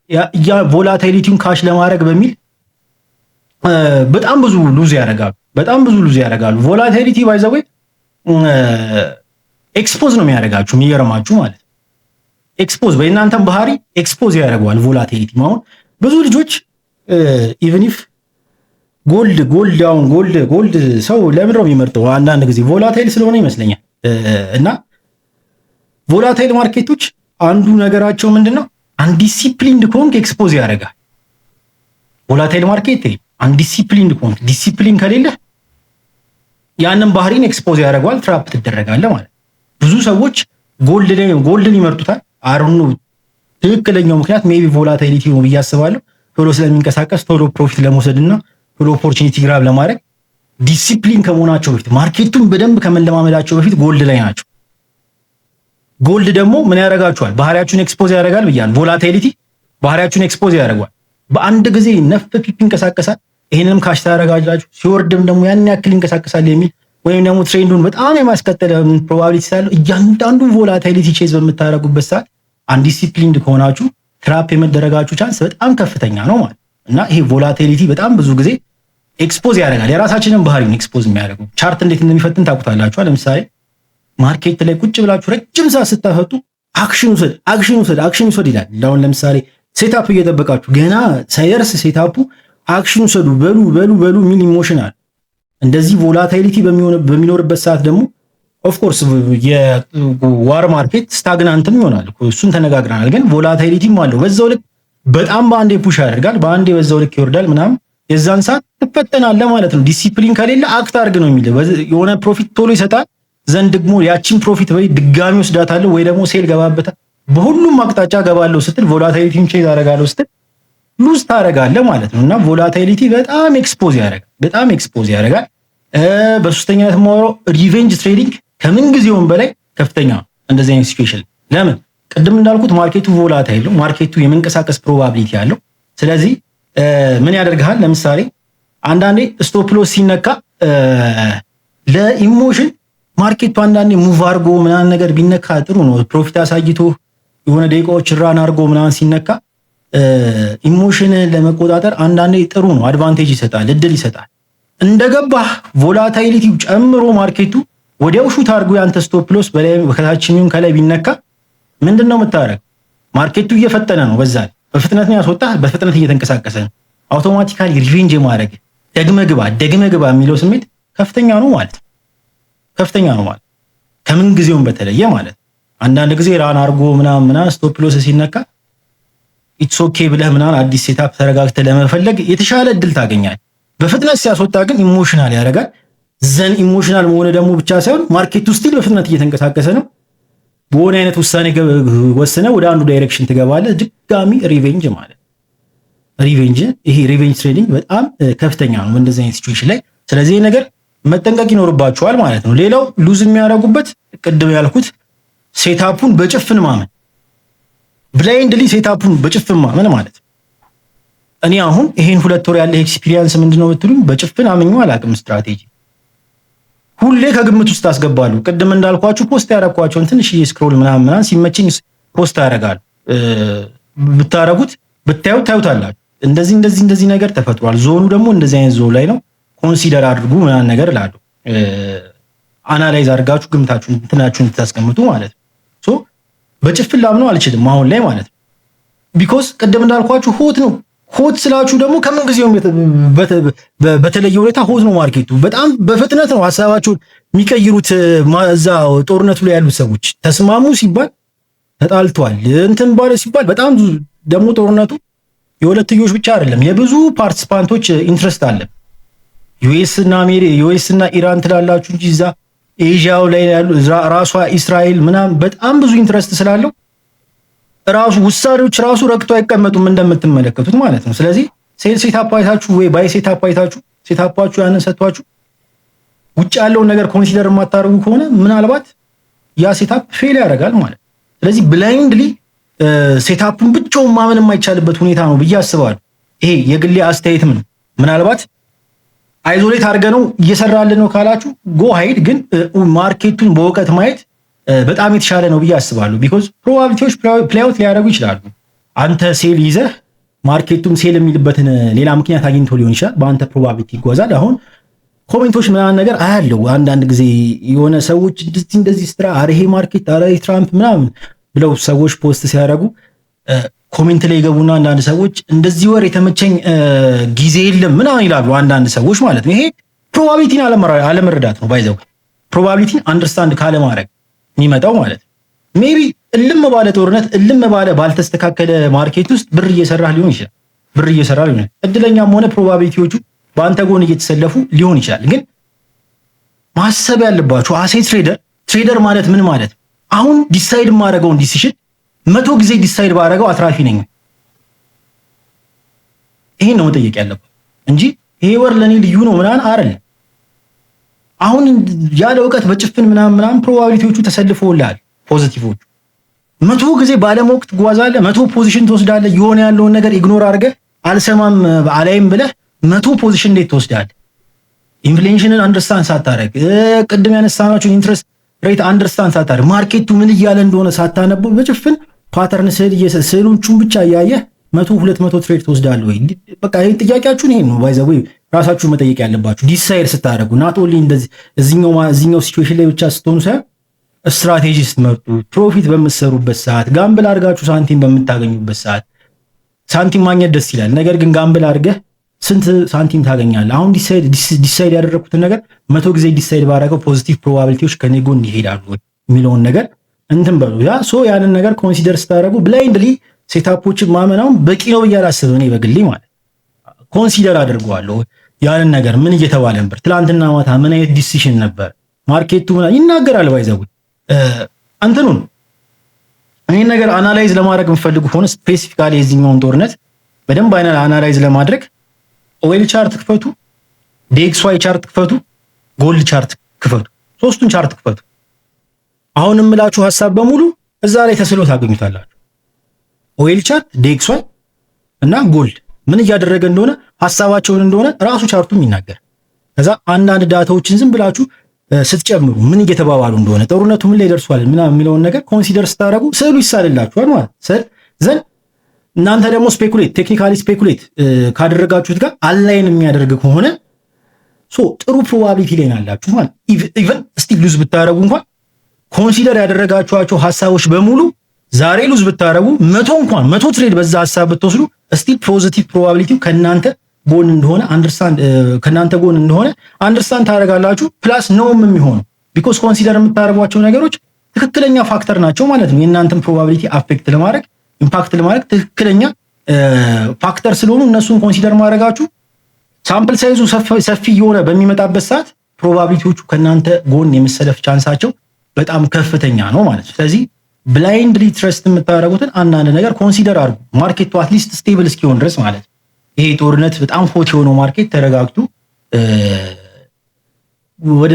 ያ ቮላቲሊቲውን ካሽ ለማድረግ በሚል በጣም ብዙ ሉዝ ያደርጋሉ። ቮላቲሊቲ ባይ ዘ ወይ ኤክስፖዝ ነው የሚያደርጋችሁ የሚገርማችሁ ማለት ኤክስፖዝ በእናንተም ባህሪ ኤክስፖዝ ያደርገዋል ቮላቲሊቲ። አሁን ብዙ ልጆች ኢቭን ኢፍ ጎልድ ሰው ለምን ነው የሚመርጠው? አንዳንድ ጊዜ ቮላታይል ስለሆነ ይመስለኛል። እና ቮላታይል ማርኬቶች አንዱ ነገራቸው ምንድነው? አንዲሲፕሊንድ ኮንክ ኤክስፖዝ ያደርጋል። ቮላታይል ማርኬት አንዲሲፕሊንድ ኮንክ ዲሲፕሊን ከሌለ ያንን ባህሪን ኤክስፖዝ ያደርገዋል። ትራፕ ትደረጋለህ ማለት ብዙ ሰዎች ጎልድን ይመርጡታል። አሩኑ ትክክለኛው ምክንያት ሜቢ ቮላቲሊቲ ነው ብዬ አስባለሁ። ቶሎ ስለሚንቀሳቀስ ቶሎ ፕሮፊት ለመውሰድና ቶሎ ኦፖርቹኒቲ ግራብ ለማድረግ ዲሲፕሊን ከመሆናቸው በፊት ማርኬቱን በደንብ ከመለማመዳቸው በፊት ጎልድ ላይ ናቸው። ጎልድ ደግሞ ምን ያደርጋቸዋል? ባህሪያችሁን ኤክስፖዝ ያደርጋል ብያለሁ። ቮላቲሊቲ ባህሪያችሁን ኤክስፖዝ ያደርጋል። በአንድ ጊዜ ነፍ ፒፕ ይንቀሳቀሳል። ይሄንንም ካሽ ታደርጋላችሁ። ሲወርድም ደግሞ ያን ያክል ይንቀሳቀሳል የሚል ወይም ደግሞ ትሬንዱን በጣም የማስቀጠል ፕሮባቢሊቲ ስላለው እያንዳንዱ ቮላቲሊቲ ቼዝ በምታደርጉበት ሰዓት አንዲሲፕሊንድ ከሆናችሁ ትራፕ የመደረጋችሁ ቻንስ በጣም ከፍተኛ ነው ማለት እና ይሄ ቮላቲሊቲ በጣም ብዙ ጊዜ ኤክስፖዝ ያደርጋል። የራሳችንን ባህሪን ኤክስፖዝ የሚያደርጉ ቻርት እንዴት እንደሚፈትን ታውቁታላችሁ። ለምሳሌ ማርኬት ላይ ቁጭ ብላችሁ ረጅም ሰዓት ስታፈጡ አክሽን ውሰድ ይላል። አሁን ለምሳሌ ሴታፕ እየጠበቃችሁ ገና ሳይደርስ ሴታፑ አክሽን ውሰዱ በሉ የሚል ኢሞሽን አለ። እንደዚህ ቮላቲሊቲ በሚኖርበት ሰዓት ደግሞ ኦፍ ኮርስ የዋር ማርኬት ስታግናንትም ይሆናል። እሱን ተነጋግረናል። ግን ቮላቲሊቲም አለው በዛው ልክ በጣም በአንዴ ፑሽ ያደርጋል፣ በአንዴ በዛው ልክ ይወርዳል ምናምን። የዛን ሰዓት ትፈተናለህ ማለት ነው። ዲሲፕሊን ከሌለ አክት አድርግ ነው የሚል የሆነ ፕሮፊት ቶሎ ይሰጣል ዘንድ ደግሞ ያቺን ፕሮፊት ወይ ድጋሚ ወስዳታለሁ ወይ ደግሞ ሴል ገባበታል። በሁሉም አቅጣጫ ገባለሁ ስትል ቮላቲሊቲን ቼዝ አደርጋለሁ ስትል ሉዝ ታደርጋለህ ማለት ነው። እና ቮላቲሊቲ በጣም ኤክስፖዝ ያደርጋል። በሶስተኛነት የማወራው ሪቬንጅ ትሬዲንግ ከምን ጊዜውም በላይ ከፍተኛ እንደዚህ አይነት ሲቹዌሽን። ለምን ቅድም እንዳልኩት ማርኬቱ ቮላታይል ነው። ማርኬቱ የመንቀሳቀስ ፕሮባቢሊቲ ያለው። ስለዚህ ምን ያደርግሃል? ለምሳሌ አንዳንዴ ስቶፕ ሎስ ሲነካ ለኢሞሽን ማርኬቱ አንዳንዴ ሙቭ አድርጎ ምናምን ነገር ቢነካ ጥሩ ነው። ፕሮፊት አሳይቶ የሆነ ደቂቃዎች ራን አድርጎ ምናምን ሲነካ ኢሞሽን ለመቆጣጠር አንዳንዴ ጥሩ ነው። አድቫንቴጅ ይሰጣል፣ እድል ይሰጣል። እንደገባህ ቮላቲሊቲው ጨምሮ ማርኬቱ ወዲያው ሹት አድርጎ ያንተ ስቶፕ ሎስ በላይ ከታችኛው ከላይ ቢነካ ምንድነው የምታረግ? ማርኬቱ እየፈጠነ ነው፣ በዛ በፍጥነት ነው ያስወጣህ፣ በፍጥነት እየተንቀሳቀሰ ነው። አውቶማቲካሊ ሪቬንጅ ማድረግ ደግመህ ግባ የሚለው ስሜት ከፍተኛ ነው ማለት ከምን ጊዜውም በተለየ ማለት አንዳንድ ጊዜ ራን አድርጎ ምናምን ስቶፕ ሎስ ሲነካ ኢትስ ኦኬ ብለህ ምናምን አዲስ ሴታፕ ተረጋግተህ ለመፈለግ የተሻለ እድል ታገኛለህ። በፍጥነት ሲያስወጣ ግን ኢሞሽናል ያደርጋል። ዘን ኢሞሽናል መሆነ ደግሞ ብቻ ሳይሆን ማርኬቱ ስቲል በፍጥነት እየተንቀሳቀሰ ነው። በሆነ አይነት ውሳኔ ወስነህ ወደ አንዱ ዳይሬክሽን ትገባለህ። ድጋሚ ሪቬንጅ ማለት ሪቬንጅ ይሄ ሪቬንጅ ትሬዲንግ በጣም ከፍተኛ ነው እንደዚህ አይነት ሲቹዌሽን ላይ። ስለዚህ ነገር መጠንቀቅ ይኖርባችኋል ማለት ነው። ሌላው ሉዝ የሚያደርጉበት ቅድም ያልኩት ሴታፑን በጭፍን ማመን፣ ብላይንድሊ ሴታፑን በጭፍን ማመን ማለት ነው። እኔ አሁን ይሄን 2 ወር ያለ ኤክስፒሪየንስ ምንድነው ብትሉኝ በጭፍን አመኘው አላውቅም። ስትራቴጂ ሁሌ ከግምት ውስጥ አስገባሉ። ቅድም እንዳልኳችሁ ፖስት ያደረኳቸውን ትንሽዬ ስክሮል ምናምን ሲመችኝ ፖስት ያደርጋሉ። ብታረጉት ብታዩት ታዩታላችሁ። እንደዚህ ነገር ተፈጥሯል። ዞኑ ደግሞ እንደዚህ አይነት ዞን ላይ ነው። ኮንሲደር አድርጉ ምናምን ነገር እላለሁ። አናላይዝ አድርጋችሁ ግምታችሁን እንትናችሁን እንድታስቀምጡ ማለት ነው። ሶ በጭፍን ላምነው አልችልም አሁን ላይ ማለት ነው። ቢኮዝ ቅድም እንዳልኳችሁ ሆት ነው። ሆት ስላችሁ ደግሞ ከምን ጊዜውም በተለየ ሁኔታ ሆት ነው ማርኬቱ። በጣም በፍጥነት ነው ሀሳባቸውን የሚቀይሩት። እዛ ጦርነቱ ላይ ያሉት ሰዎች ተስማሙ ሲባል ተጣልቷል፣ እንትን ባለ ሲባል በጣም ደግሞ ጦርነቱ የሁለትዮሽ ብቻ አይደለም፣ የብዙ ፓርቲሲፓንቶች ኢንትረስት አለ። ዩኤስ እና ኢራን ትላላችሁ እንጂ እዛ ኤዥያው ላይ ያሉ ራሷ እስራኤል ምናምን በጣም ብዙ ኢንትረስት ስላለው ራሱ ውሳኔዎች ራሱ ረግጦ አይቀመጡም እንደምትመለከቱት ማለት ነው። ስለዚህ ሴታፕ አይታችሁ ወይ ባይ ሴታፕ አይታችሁ ሴታፓችሁ ያንን ሰጥቷችሁ ውጭ ያለውን ነገር ኮንሲደር የማታደርጉ ከሆነ ምናልባት ያ ሴታፕ ፌል ያደርጋል ማለት ነው። ስለዚህ ብላይንድሊ ሴታፑን ብቻውን ማመን የማይቻልበት ሁኔታ ነው ብዬ አስባለሁ። ይሄ የግሌ አስተያየትም ነው። ምናልባት አይዞሌት አድርገ ነው እየሰራልን ነው ካላችሁ ጎ ሃይድ፣ ግን ማርኬቱን በእውቀት ማየት በጣም የተሻለ ነው ብዬ አስባለሁ። ቢኮዝ ፕሮባቢሊቲዎች ፕሌይአውት ሊያደርጉ ይችላሉ። አንተ ሴል ይዘህ ማርኬቱም ሴል የሚልበትን ሌላ ምክንያት አግኝቶ ሊሆን ይችላል። በአንተ ፕሮባቢሊቲ ይጓዛል። አሁን ኮሜንቶች ምናምን ነገር አያለው አንዳንድ ጊዜ የሆነ ሰዎች እንደዚህ ስትራ አረ ይሄ ማርኬት አረ ትራምፕ ምናምን ብለው ሰዎች ፖስት ሲያደርጉ ኮሜንት ላይ ይገቡና አንዳንድ ሰዎች እንደዚህ ወር የተመቸኝ ጊዜ የለም ምናምን ይላሉ። አንዳንድ ሰዎች ማለት ነው። ይሄ ፕሮባቢሊቲን አለመረዳት ነው። ባይዘው ፕሮባቢሊቲን አንደርስታንድ ካለማድረግ የሚመጣው ማለት ነው። ሜቢ እልም ባለ ጦርነት እልም ባለ ባልተስተካከለ ማርኬት ውስጥ ብር እየሰራህ ሊሆን ይችላል። እድለኛም ሆነ ፕሮባቢሊቲዎቹ በአንተ ጎን እየተሰለፉ ሊሆን ይችላል። ግን ማሰብ ያለባችሁ አሴ ትሬደር ማለት ምን ማለት ነው? አሁን ዲሳይድ የማደርገውን ዲሲሽን 100 ጊዜ ዲሳይድ ባደረገው አትራፊ ነኝ? ይሄን ነው መጠየቅ ያለበት እንጂ ይሄ ወር ለኔ ልዩ ነው ምናምን አይደለም። አሁን ያለ እውቀት በጭፍን ምናምን ፕሮባቢሊቲዎቹ ተሰልፈውልሃል። ፖዚቲቮቹ 100 ጊዜ ባለማወቅ ትጓዛለህ። 100 ፖዚሽን ትወስዳለህ። የሆነ ያለውን ነገር ኢግኖር አድርገህ አልሰማም አላይም ብለህ 100 ፖዚሽን እንዴት ትወስዳለህ? ኢንፍሌሽንን አንደርስታንድ ሳታረግ፣ ቅድም ያነሳናቸውን ኢንትረስት ሬት አንደርስታንድ ሳታረግ፣ ማርኬቱ ምን እያለ እንደሆነ ሳታነበው በጭፍን ፓተርን ስዕሎቹን ብቻ እያየህ 100-200 ትሬድ ትወስዳለህ ወይ? በቃ ይሄ ጥያቄያችሁን ይሄን ነው ባይዘው ራሳችሁ መጠየቅ ያለባችሁ። ዲሳይድ ስታደርጉ ናት ኦንሊ እንደዚህ እዚህኛው ሲቹዌሽን ላይ ብቻ ስትሆኑ ሳይሆን ስትራቴጂ ስትመርጡ፣ ፕሮፊት በምትሰሩበት ሰዓት፣ ጋምብል አድርጋችሁ ሳንቲም በምታገኙበት ሰዓት ሳንቲም ማግኘት ደስ ይላል። ነገር ግን ጋምብል አድርገህ ስንት ሳንቲም ታገኛለህ? አሁን ዲሳይድ ያደረኩትን ነገር 100 ጊዜ ዲሳይድ ባደረገው ፖዚቲቭ ፕሮባቢሊቲዎች ከኔ ጎን ይሄዳሉ የሚለውን ነገር እንትን በሉ። ያንን ነገር ኮንሲደር ስታደርጉ ብላይንድሊ ሴታፖችን ማመናውን በቂ ነው ብዬ አላስብም። እኔ በግሌ ማለት ኮንሲደር አድርገዋለሁ። ያንን ነገር ምን እየተባለ ነበር ትላንትና ማታ፣ ምን አይነት ዲሲሽን ነበር ማርኬቱ ይናገራል። ባይዘው እንትኑን ይህን ነገር አናላይዝ ለማድረግ የምፈልጉ ከሆነ ስፔሲፊካሊ የዚህኛውን ጦርነት በደንብ አናላይዝ ለማድረግ ኦይል ቻርት ክፈቱ፣ ዲኤክስዋይ ቻርት ክፈቱ፣ ጎልድ ቻርት ክፈቱ። ሶስቱን ቻርት ክፈቱ። አሁን የምላችሁ ሐሳብ በሙሉ እዛ ላይ ተስሎ ታገኙታላችሁ። ኦይል ቻርት፣ ዲኤክስዋይ እና ጎልድ ምን እያደረገ እንደሆነ ሐሳባቸውን እንደሆነ ራሱ ቻርቱም ይናገር። ከዛ አንዳንድ ዳታዎችን ዝም ብላችሁ ስትጨምሩ ምን እየተባባሉ እንደሆነ ጦርነቱ ምን ላይ ደርሷል ምናምን የሚለውን ነገር ኮንሲደር ስታደርጉ ስዕሉ ይሳልላችኋል ማለት ዘን እናንተ ደግሞ ቴክኒካሊ ስፔኩሌት ካደረጋችሁት ጋር አላይን የሚያደርግ ከሆነ ጥሩ ፕሮባቢሊቲ ላይ ናላችሁ ማለት ኢቨን ስቲል ሉዝ ብታረጉ እንኳን ኮንሲደር ያደረጋችኋቸው ሐሳቦች በሙሉ ዛሬ ሉዝ ብታረጉ 100 ትሬድ በዛ ሐሳብ ብትወስዱ ስቲል ፖዚቲቭ ፕሮባቢሊቲው ከናንተ ጎን እንደሆነ አንደርስታንድ ታደርጋላችሁ። ፕላስ ነውም የሚሆነው ቢኮዝ ኮንሲደር የምታደርጓቸው ነገሮች ትክክለኛ ፋክተር ናቸው ማለት ነው። የእናንተን ፕሮባቢሊቲ ኢምፓክት ለማድረግ ትክክለኛ ፋክተር ስለሆኑ እነሱን ኮንሲደር ማድረጋችሁ ሳምፕል ሳይዙ ሰፊ የሆነ በሚመጣበት ሰዓት ፕሮባቢሊቲዎቹ ከናንተ ጎን የመሰለፍ ቻንሳቸው በጣም ከፍተኛ ነው ማለት ነው። ስለዚህ ብላይንድሊ ትረስት የምታደርጉትን አንዳንድ ነገር ኮንሲደር አድርጉ። ማርኬቱ አትሊስት ስቴብል እስኪሆን ድረስ ማለት ነው። ይሄ ጦርነት በጣም ሆት የሆነው ማርኬት ተረጋግቶ ወደ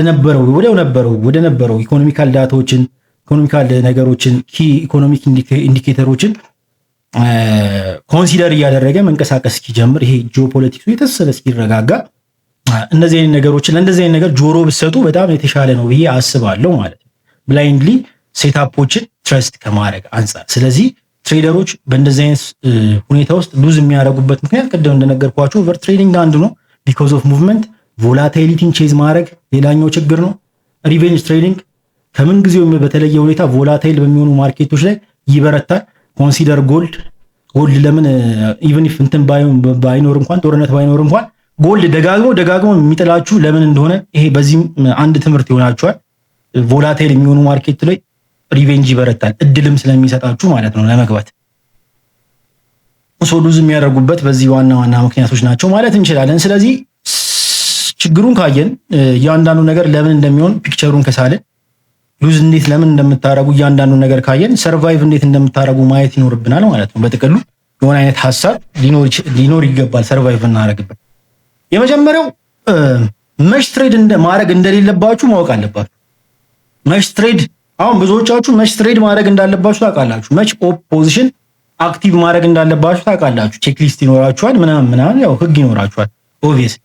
ነበረው ኢኮኖሚካል ዳታዎችን ኢኮኖሚካል ነገሮችን ኪ ኢኮኖሚክ ኢንዲኬተሮችን ኮንሲደር እያደረገ መንቀሳቀስ እስኪጀምር ይሄ ጂኦፖለቲክሱ የተወሰነ እስኪረጋጋ እነዚህ አይነት ነገሮችን ለእንደዚህ አይነት ነገር ጆሮ ብትሰጡ በጣም የተሻለ ነው ብዬ አስባለሁ ማለት ነው። ብላይንድሊ ሴታፖችን ትረስት ከማድረግ አንጻር። ስለዚህ ትሬደሮች በእንደዚህ አይነት ሁኔታ ውስጥ ሉዝ የሚያደርጉበት ምክንያት ቅድም እንደነገርኳቸው ኦቨር ትሬዲንግ አንዱ ነው። ቢኮዝ ኦፍ ሙቭመንት ቮላታይሊቲን ቼዝ ማድረግ ሌላኛው ችግር ነው። ሪቬንጅ ትሬዲንግ ከምን ጊዜው በተለየ ሁኔታ ቮላታይል በሚሆኑ ማርኬቶች ላይ ይበረታል። ኮንሲደር ጎልድ ለምን ኢቭን ኢፍ እንትን ባይኖር እንኳን ጦርነት ባይኖር እንኳን ጎልድ ደጋግሞ የሚጥላችሁ ለምን እንደሆነ ይሄ በዚህም አንድ ትምህርት ይሆናችኋል። ቮላታይል የሚሆኑ ማርኬት ላይ ሪቬንጅ ይበረታል፣ እድልም ስለሚሰጣችሁ ማለት ነው ለመግባት። ሉዝ የሚያደርጉበት በዚህ ዋና ምክንያቶች ናቸው ማለት እንችላለን። ስለዚህ ችግሩን ካየን እያንዳንዱ ነገር ለምን እንደሚሆን ፒክቸሩን ከሳለን ሉዝ እንዴት ለምን እንደምታረጉ እያንዳንዱ ነገር ካየን ሰርቫይቭ እንዴት እንደምታረጉ ማየት ይኖርብናል ማለት ነው። በጥቅሉ የሆነ አይነት ሐሳብ ሊኖር ይገባል ሰርቫይቭ እናረግበት። የመጀመሪያው መሽ ትሬድ ማድረግ እንደሌለባችሁ ማወቅ አለባችሁ። መሽ ትሬድ አሁን ብዙዎቻችሁ መሽ ትሬድ ማድረግ እንዳለባችሁ ታውቃላችሁ። መች ፖዚሽን አክቲቭ ማድረግ እንዳለባችሁ ታውቃላችሁ። ቼክሊስት ይኖራችኋል፣ ምናምን ያው ህግ ይኖራችኋል ኦብቪየስ።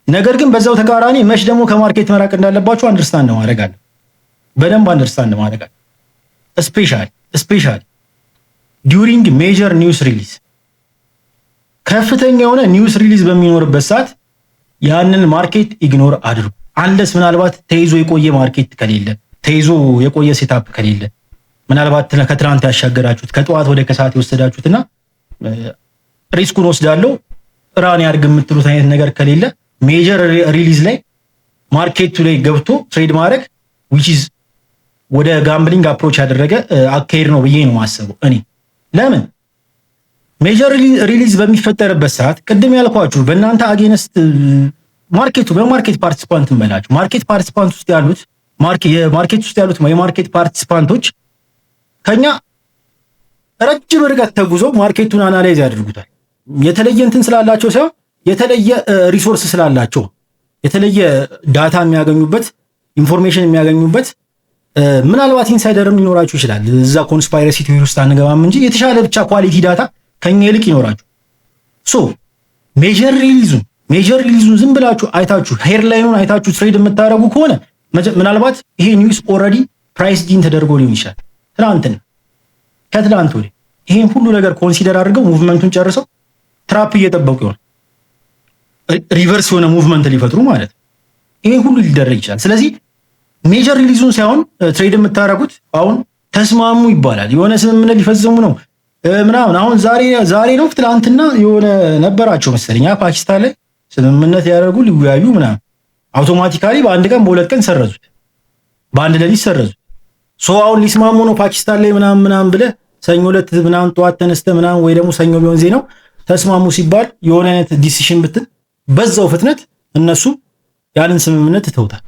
ነገር ግን በዛው ተቃራኒ መች ደግሞ ከማርኬት መራቅ እንዳለባችሁ አንደርስታንድ ማድረግ አለ፣ በደንብ አንደርስታንድ ማድረግ አለ። ስፔሻሊ ዲዩሪንግ ሜጀር ኒውስ ሪሊዝ፣ ከፍተኛ የሆነ ኒውስ ሪሊዝ በሚኖርበት ሰዓት ያንን ማርኬት ኢግኖር አድርጉ። አንለስ ምናልባት ተይዞ የቆየ ማርኬት ከሌለ፣ ተይዞ የቆየ ሴታፕ ከሌለ፣ ምናልባት ከትናንት ያሻገራችሁት ከጠዋት ወደ ከሰዓት የወሰዳችሁትና ሪስኩን ወስዳለው ራን ያርግ የምትሉት አይነት ነገር ከሌለ ሜጀር ሪሊዝ ላይ ማርኬቱ ላይ ገብቶ ትሬድ ማድረግ which is ወደ ጋምብሊንግ አፕሮች ያደረገ አካሄድ ነው ብዬ ነው የማስበው እኔ። ለምን ሜጀር ሪሊዝ በሚፈጠርበት ሰዓት ቅድም ያልኳችሁ በእናንተ አጌንስት ማርኬቱ በማርኬት ፓርቲሲፓንት እንበላችሁ ማርኬት ፓርቲሲፓንት ውስጥ ያሉት ማርኬት ውስጥ ያሉት የማርኬት ፓርቲሲፓንቶች ከኛ ረጅም ርቀት ተጉዘው ማርኬቱን አናላይዝ ያደርጉታል። የተለየ እንትን ስላላቸው ሳይሆን የተለየ ሪሶርስ ስላላቸው የተለየ ዳታ የሚያገኙበት ኢንፎርሜሽን የሚያገኙበት ምናልባት ኢንሳይደርም ሊኖራችሁ ይችላል። እዛ ኮንስፓይረሲ ቲዮሪ ውስጥ አንገባም እንጂ የተሻለ ብቻ ኳሊቲ ዳታ ከኛ ይልቅ ይኖራችሁ። ሶ ሜጀር ሪሊዙን ዝም ብላችሁ አይታችሁ ሄድላይኑን አይታችሁ ትሬድ የምታደርጉ ከሆነ ምናልባት ይሄ ኒውስ ኦልሬዲ ፕራይስ ዲን ተደርጎ ሊሆን ይችላል። ከትላንት ወዲህ ይሄን ሁሉ ነገር ኮንሲደር አድርገው ሙቭመንቱን ጨርሰው ትራፕ እየጠበቁ ይሆናል ሪቨርስ የሆነ ሙቭመንት ሊፈጥሩ ማለት ነው። ይሄ ሁሉ ሊደረግ ይችላል። ስለዚህ ሜጀር ሪሊዙን ሳይሆን ትሬድ የምታደርጉት አሁን ተስማሙ ይባላል፣ የሆነ ስምምነት ሊፈጽሙ ነው ምናምን። አሁን ዛሬ ነው ትላንትና የሆነ ነበራቸው መሰለኝ ፓኪስታን ላይ ስምምነት ያደርጉ ሊወያዩ ምናምን፣ አውቶማቲካሊ በአንድ ቀን በሁለት ቀን ሰረዙት፣ በአንድ ሌሊት ሰረዙት። ሶ አሁን ሊስማሙ ነው ፓኪስታን ላይ ምናምን ብለህ ሰኞ ዕለት ምናምን ጠዋት ተነስተህ ምናምን ወይ ደግሞ ሰኞ ቢሆን ዜናው ተስማሙ ሲባል የሆነ አይነት ዲሲሽን ብትል በዛው ፍጥነት እነሱ ያንን ስምምነት ትተውታል።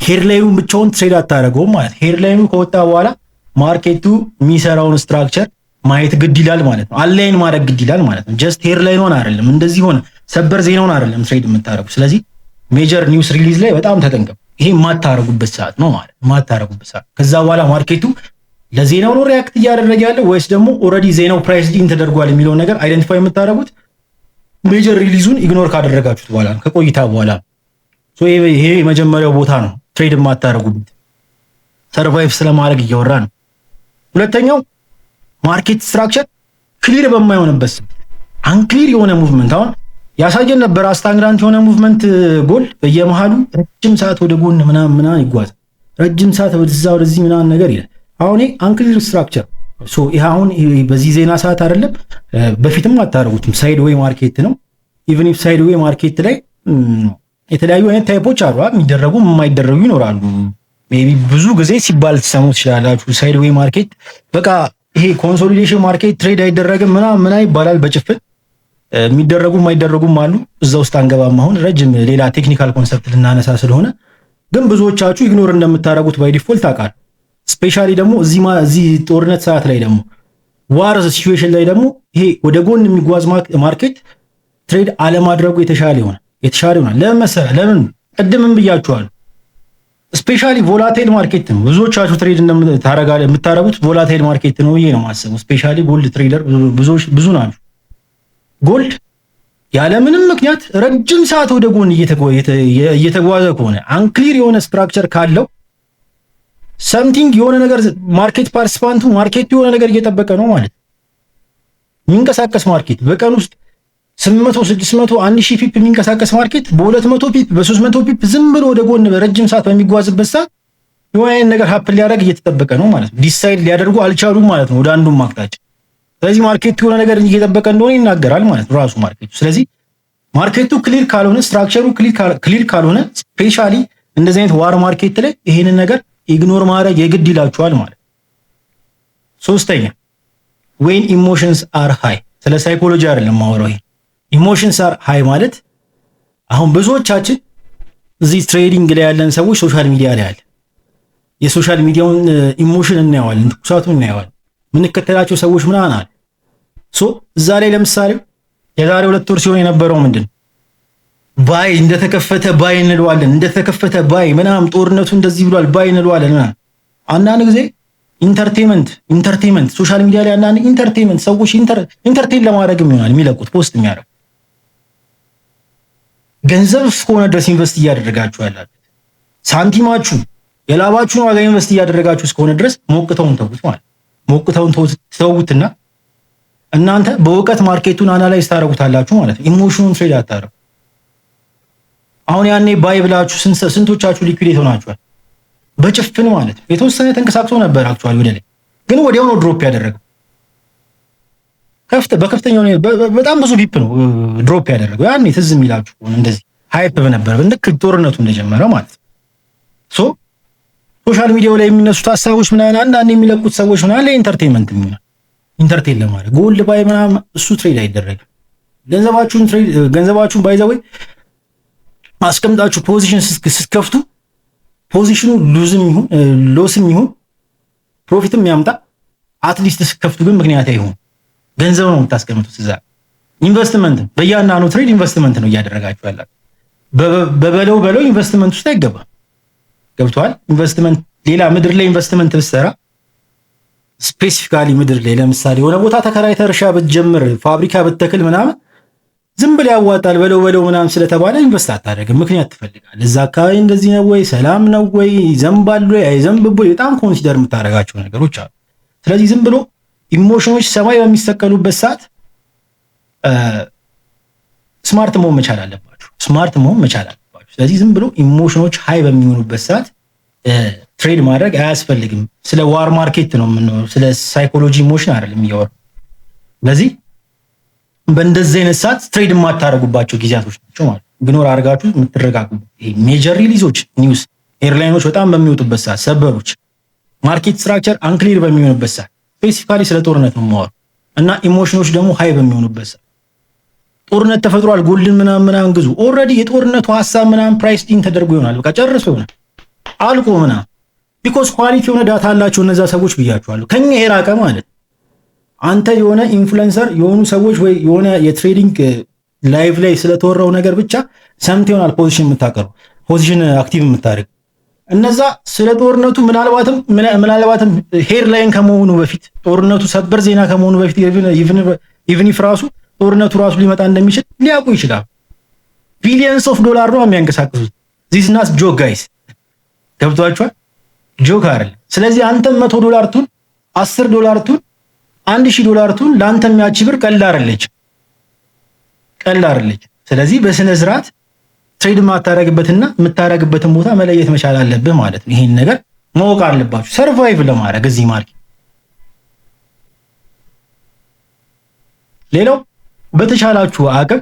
ሄድላይኑን ብቻውን ትሬድ አታደርገውም ማለት ሄድላይኑ ከወጣ በኋላ ማርኬቱ የሚሰራውን ስትራክቸር ማየት ግድ ይላል ማለት ነው። አላይን ማድረግ ግድ ይላል ማለት ነው። ጀስት ሄድላይኑን አይደለም እንደዚህ ሆነ ሰበር ዜናውን አይደለም ትሬድ የምታደርጉ። ስለዚህ ሜጀር ኒውስ ሪሊዝ ላይ በጣም ተጠንቀቁ። ይሄ የማታረጉበት ሰዓት ነው ማለት የማታረጉበት ሰዓት። ከዛ በኋላ ማርኬቱ ለዜናው ነው ሪያክት እያደረገ ያለው ወይስ ደግሞ ኦልሬዲ ዜናው ፕራይስ ዲን ተደርጓል የሚለው ነገር አይደንቲፋይ የምታደርጉት ሜጀር ሪሊዙን ኢግኖር ካደረጋችሁት በኋላ ከቆይታ በኋላ። ሶ ይሄ የመጀመሪያው ቦታ ነው ትሬድ የማታረጉበት። ሰርቫይቭ ስለማድረግ እያወራ ነው። ሁለተኛው ማርኬት ስትራክቸር ክሊር በማይሆንበት አንክሊር የሆነ ሙቭመንት አሁን ያሳየን ነበር። አስታንግራንት የሆነ ሙቭመንት ጎል በየመሃሉ ረጅም ሰዓት ወደ ጎን ምናምን ይጓዛል፣ ረጅም ሰዓት ወደዚህ ምናምን ነገር ይላል። አሁን አንክሊር ስትራክቸር ሶ ይሄ አሁን በዚህ ዜና ሰዓት አይደለም በፊትም አታረጉትም። ሳይድ ዌይ ማርኬት ነው። ኢቭን ኢፍ ሳይድ ዌይ ማርኬት ላይ የተለያዩ አይነት ታይፖች አሉ፣ የሚደረጉ የማይደረጉ ይኖራሉ። ሜቢ ብዙ ጊዜ ሲባል ትሰሙ ትችላላችሁ። ሳይድ ዌይ ማርኬት በቃ ይሄ ኮንሶሊዴሽን ማርኬት ትሬድ አይደረግም ምናምን ይባላል በጭፍን። የሚደረጉ የማይደረጉም አሉ። እዛ ውስጥ አንገባም። አሁን ረጅም ሌላ ቴክኒካል ኮንሰፕት ልናነሳ ስለሆነ ግን ብዙዎቻችሁ ኢግኖር እንደምታደርጉት ባይ ዲፎልት አውቃለሁ። ስፔሻሊ ደግሞ እዚህ ጦርነት ሰዓት ላይ ደግሞ ዋር ሲቹዌሽን ላይ ደግሞ ይሄ ወደ ጎን የሚጓዝ ማርኬት ትሬድ አለማድረጉ የተሻለ ይሆናል። ለምን መሰለህ? ለምን ቅድምም ብያችኋለሁ። ስፔሻሊ ቮላታይል ማርኬት ነው። ብዙዎቻችሁ ትሬድ የምታረጉት ቮላታይል ማርኬት ነው ብዬ ነው የማስበው። ስፔሻሊ ጎልድ ትሬደር ብዙ ናችሁ። ጎልድ ያለምንም ምክንያት ረጅም ሰዓት ወደ ጎን እየተጓዘ ከሆነ አንክሊር የሆነ ስትራክቸር ካለው ሰምቲንግ የሆነ ነገር ማርኬት ፓርቲሲፓንቱ ማርኬቱ የሆነ ነገር እየጠበቀ ነው ማለት የሚንቀሳቀስ ማርኬት በቀን ውስጥ 800 600 1000 ፒፕ የሚንቀሳቀስ ማርኬት በ200 ፒፕ በ300 ፒፕ ዝም ብሎ ወደ ጎን በረጅም ሰዓት በሚጓዝበት ሰዓት የሆነ ነገር ሀፕን ሊያደርግ እየተጠበቀ ነው ማለት ነው። ዲሳይድ ሊያደርጉ አልቻሉም ማለት ነው ወደ አንዱም አቅጣጫ። ስለዚህ ማርኬቱ የሆነ ነገር እየጠበቀ እንደሆነ ይናገራል ማለት ነው ራሱ ማርኬቱ። ስለዚህ ማርኬቱ ክሊር ካልሆነ ስትራክቸሩ ክሊር ካልሆነ ስፔሻሊ እንደዚህ አይነት ዋር ማርኬት ላይ ይሄንን ነገር ኢግኖር ማድረግ የግድ ይላችኋል ማለት ነው። ሶስተኛ when emotions are high ስለ ሳይኮሎጂ አይደለም ማወራው። ኢሞሽንስ አር ሃይ ማለት አሁን ብዙዎቻችን እዚህ ትሬዲንግ ላይ ያለን ሰዎች ሶሻል ሚዲያ ላይ ያለ የሶሻል ሚዲያውን ኢሞሽን እናየዋለን፣ ትኩሳቱን እናየዋለን። ምንከተላቸው ሰዎች ምናምን አለ እዛ ላይ ለምሳሌ የዛሬ 2 ወር ሲሆን የነበረው ምንድን ባይ እንደተከፈተ ባይ እንለዋለን፣ እንደተከፈተ ባይ ምናምን ጦርነቱ እንደዚህ ብሏል ባይ እንለዋለን ምናምን። አንዳንድ ጊዜ ኢንተርቴይንመንት ሶሻል ሚዲያ ላይ አንዳንድ ኢንተርቴይንመንት ሰዎች ኢንተርቴይን ለማድረግ ይሆናል የሚለቁት ፖስት የሚያደርጉት። ገንዘብ እስከሆነ ድረስ ኢንቨስት እያደረጋችሁ ያላችሁ ሳንቲማችሁ የላባችሁን ዋጋ ኢንቨስት እያደረጋችሁ እስከሆነ ድረስ ሞቅተውን ተውት ማለት ሞቅተውን ተውትና እናንተ በእውቀት ማርኬቱን አናላይዝ ታደርጉታላችሁ ማለት ነው። ኢሞሽኑን ትሬድ አታደርጉ። አሁን ያኔ ባይ ብላችሁ ስንቶቻችሁ ሊኩዊዴት ሆናችኋል? በጭፍን ማለት ነው። የተወሰነ ተንቀሳቅሶ ነበር አክቹአሊ ወደ ላይ ግን ወዲያው ነው ድሮፕ ያደረገው። በከፍተኛው በጣም ብዙ ቢፕ ነው ድሮፕ ያደረገው። ያኔ ትዝ የሚላችሁ እንደዚህ ሃይፕ በነበረ ልክ ጦርነቱ እንደጀመረ ማለት ነው። ሶሻል ሚዲያው ላይ የሚነሱት ሀሳቦች ምናምን አንዳንድ የሚለቁት ሰዎች ምናምን ለኢንተርቴይንመንት የሚሆን ኢንተርቴይን ለማድረግ ጎልድ ባይ ምናምን እሱ ትሬድ አይደረግም። ገንዘባችሁን ባይ ዘ ወይ አስቀምጣችሁ ፖዚሽን ስትከፍቱ ፖዚሽኑ ሎስም ይሁን ፕሮፊትም ያምጣ አትሊስት ስትከፍቱ ግን ምክንያት አይሁን ገንዘብ ነው የምታስቀምጡት እዛ። ኢንቨስትመንት በእያንዳንዱ ትሬድ ኢንቨስትመንት ነው እያደረጋችሁ ያላችሁ። በበለው ኢንቨስትመንት ውስጥ አይገባም። ገብቷል? ኢንቨስትመንት ሌላ ምድር ላይ ኢንቨስትመንት ብትሰራ ስፔሲፊካሊ ምድር ላይ ለምሳሌ የሆነ ቦታ ተከራይተህ እርሻ ብትጀምር ፋብሪካ ብትተክል ምናምን ዝም ብለህ ያዋጣል በለው ምናምን ስለተባለ ኢንቨስት አታደርግም። ምክንያት ትፈልጋለህ። እዛ አካባቢ እንደዚህ ነው ወይ ሰላም ነው ወይ ይዘንባል ወይ አይዘንብም ወይ በጣም ኮንሲደር የምታደርጋቸው ነገሮች አሉ። ስለዚህ ዝም ብሎ ኢሞሽኖች ሰማይ በሚሰቀሉበት ሰዓት ስማርት መሆን መቻል አለባችሁ። ስለዚህ ዝም ብሎ ኢሞሽኖች ሃይ በሚሆኑበት ሰዓት ትሬድ ማድረግ አያስፈልግም። ስለ ዋር ማርኬት ነው የምንወራው፣ ስለ ሳይኮሎጂ ኢሞሽን አይደለም የሚያወራው። ስለዚህ በእንደዚህ አይነት ሰዓት ትሬድ የማታደርጉባቸው ጊዜያቶች ናቸው ማለት ነው። ኢግኖር አድርጋችሁ የምትረጋጉበት ይሄ ሜጀር ሪሊዞች፣ ኒውስ፣ ኤርላይኖች በጣም በሚወጡበት ሰዓት፣ ሰበሮች፣ ማርኬት ስትራክቸር አንክሊር በሚሆንበት ሰዓት ስፔሲፊካሊ ስለ ጦርነት ነው የማወራው እና ኢሞሽኖች ደግሞ ሃይ በሚሆኑበት ሰዓት ጦርነት ተፈጥሯል ጎልድን ምናምን ግዙ። ኦልሬዲ የጦርነቱ ሐሳብ ምናምን ፕራይስ ዲን ተደርጎ ይሆናል። በቃ ጨርሶ ይሆናል አልቆ ምናምን ቢኮዝ ኳሊቲ የሆነ ዳታ አላቸው እነዛ ሰዎች ብያቸዋለሁ። ከኛ የራቀ ማለት አንተ የሆነ ኢንፍሉዌንሰር የሆኑ ሰዎች ወይ የሆነ የትሬዲንግ ላይቭ ላይ ስለተወራው ነገር ብቻ ሰምተህ ይሆናል ፖዚሽን የምታቀርበው ፖዚሽን አክቲቭ የምታደርግ እነዛ ስለ ጦርነቱ ምናልባትም ሄድላይን ከመሆኑ በፊት ጦርነቱ ሰበር ዜና ከመሆኑ በፊት ኢቭን ኢፍ ራሱ ጦርነቱ ራሱ ሊመጣ እንደሚችል ሊያውቁ ይችላል። ቢሊየንስ ኦፍ ዶላር ነው የሚያንቀሳቅሱት። ዚስ ናት ጆክ ጋይስ፣ ገብቷችኋል? ጆክ አይደል። ስለዚህ አንተም $100 ቱን $10 ቱን $1000 ቱን ለአንተ የሚያቺ ብር ቀላል አይደለች። ስለዚህ በስነ ስርዓት ትሬድ ማታረግበትና የምታረግበትን ቦታ መለየት መቻል አለብህ ማለት ነው። ይሄን ነገር ማወቅ አለባችሁ ሰርቫይቭ ለማድረግ እዚህ ማርኬት። ሌላው በተቻላችሁ አቅም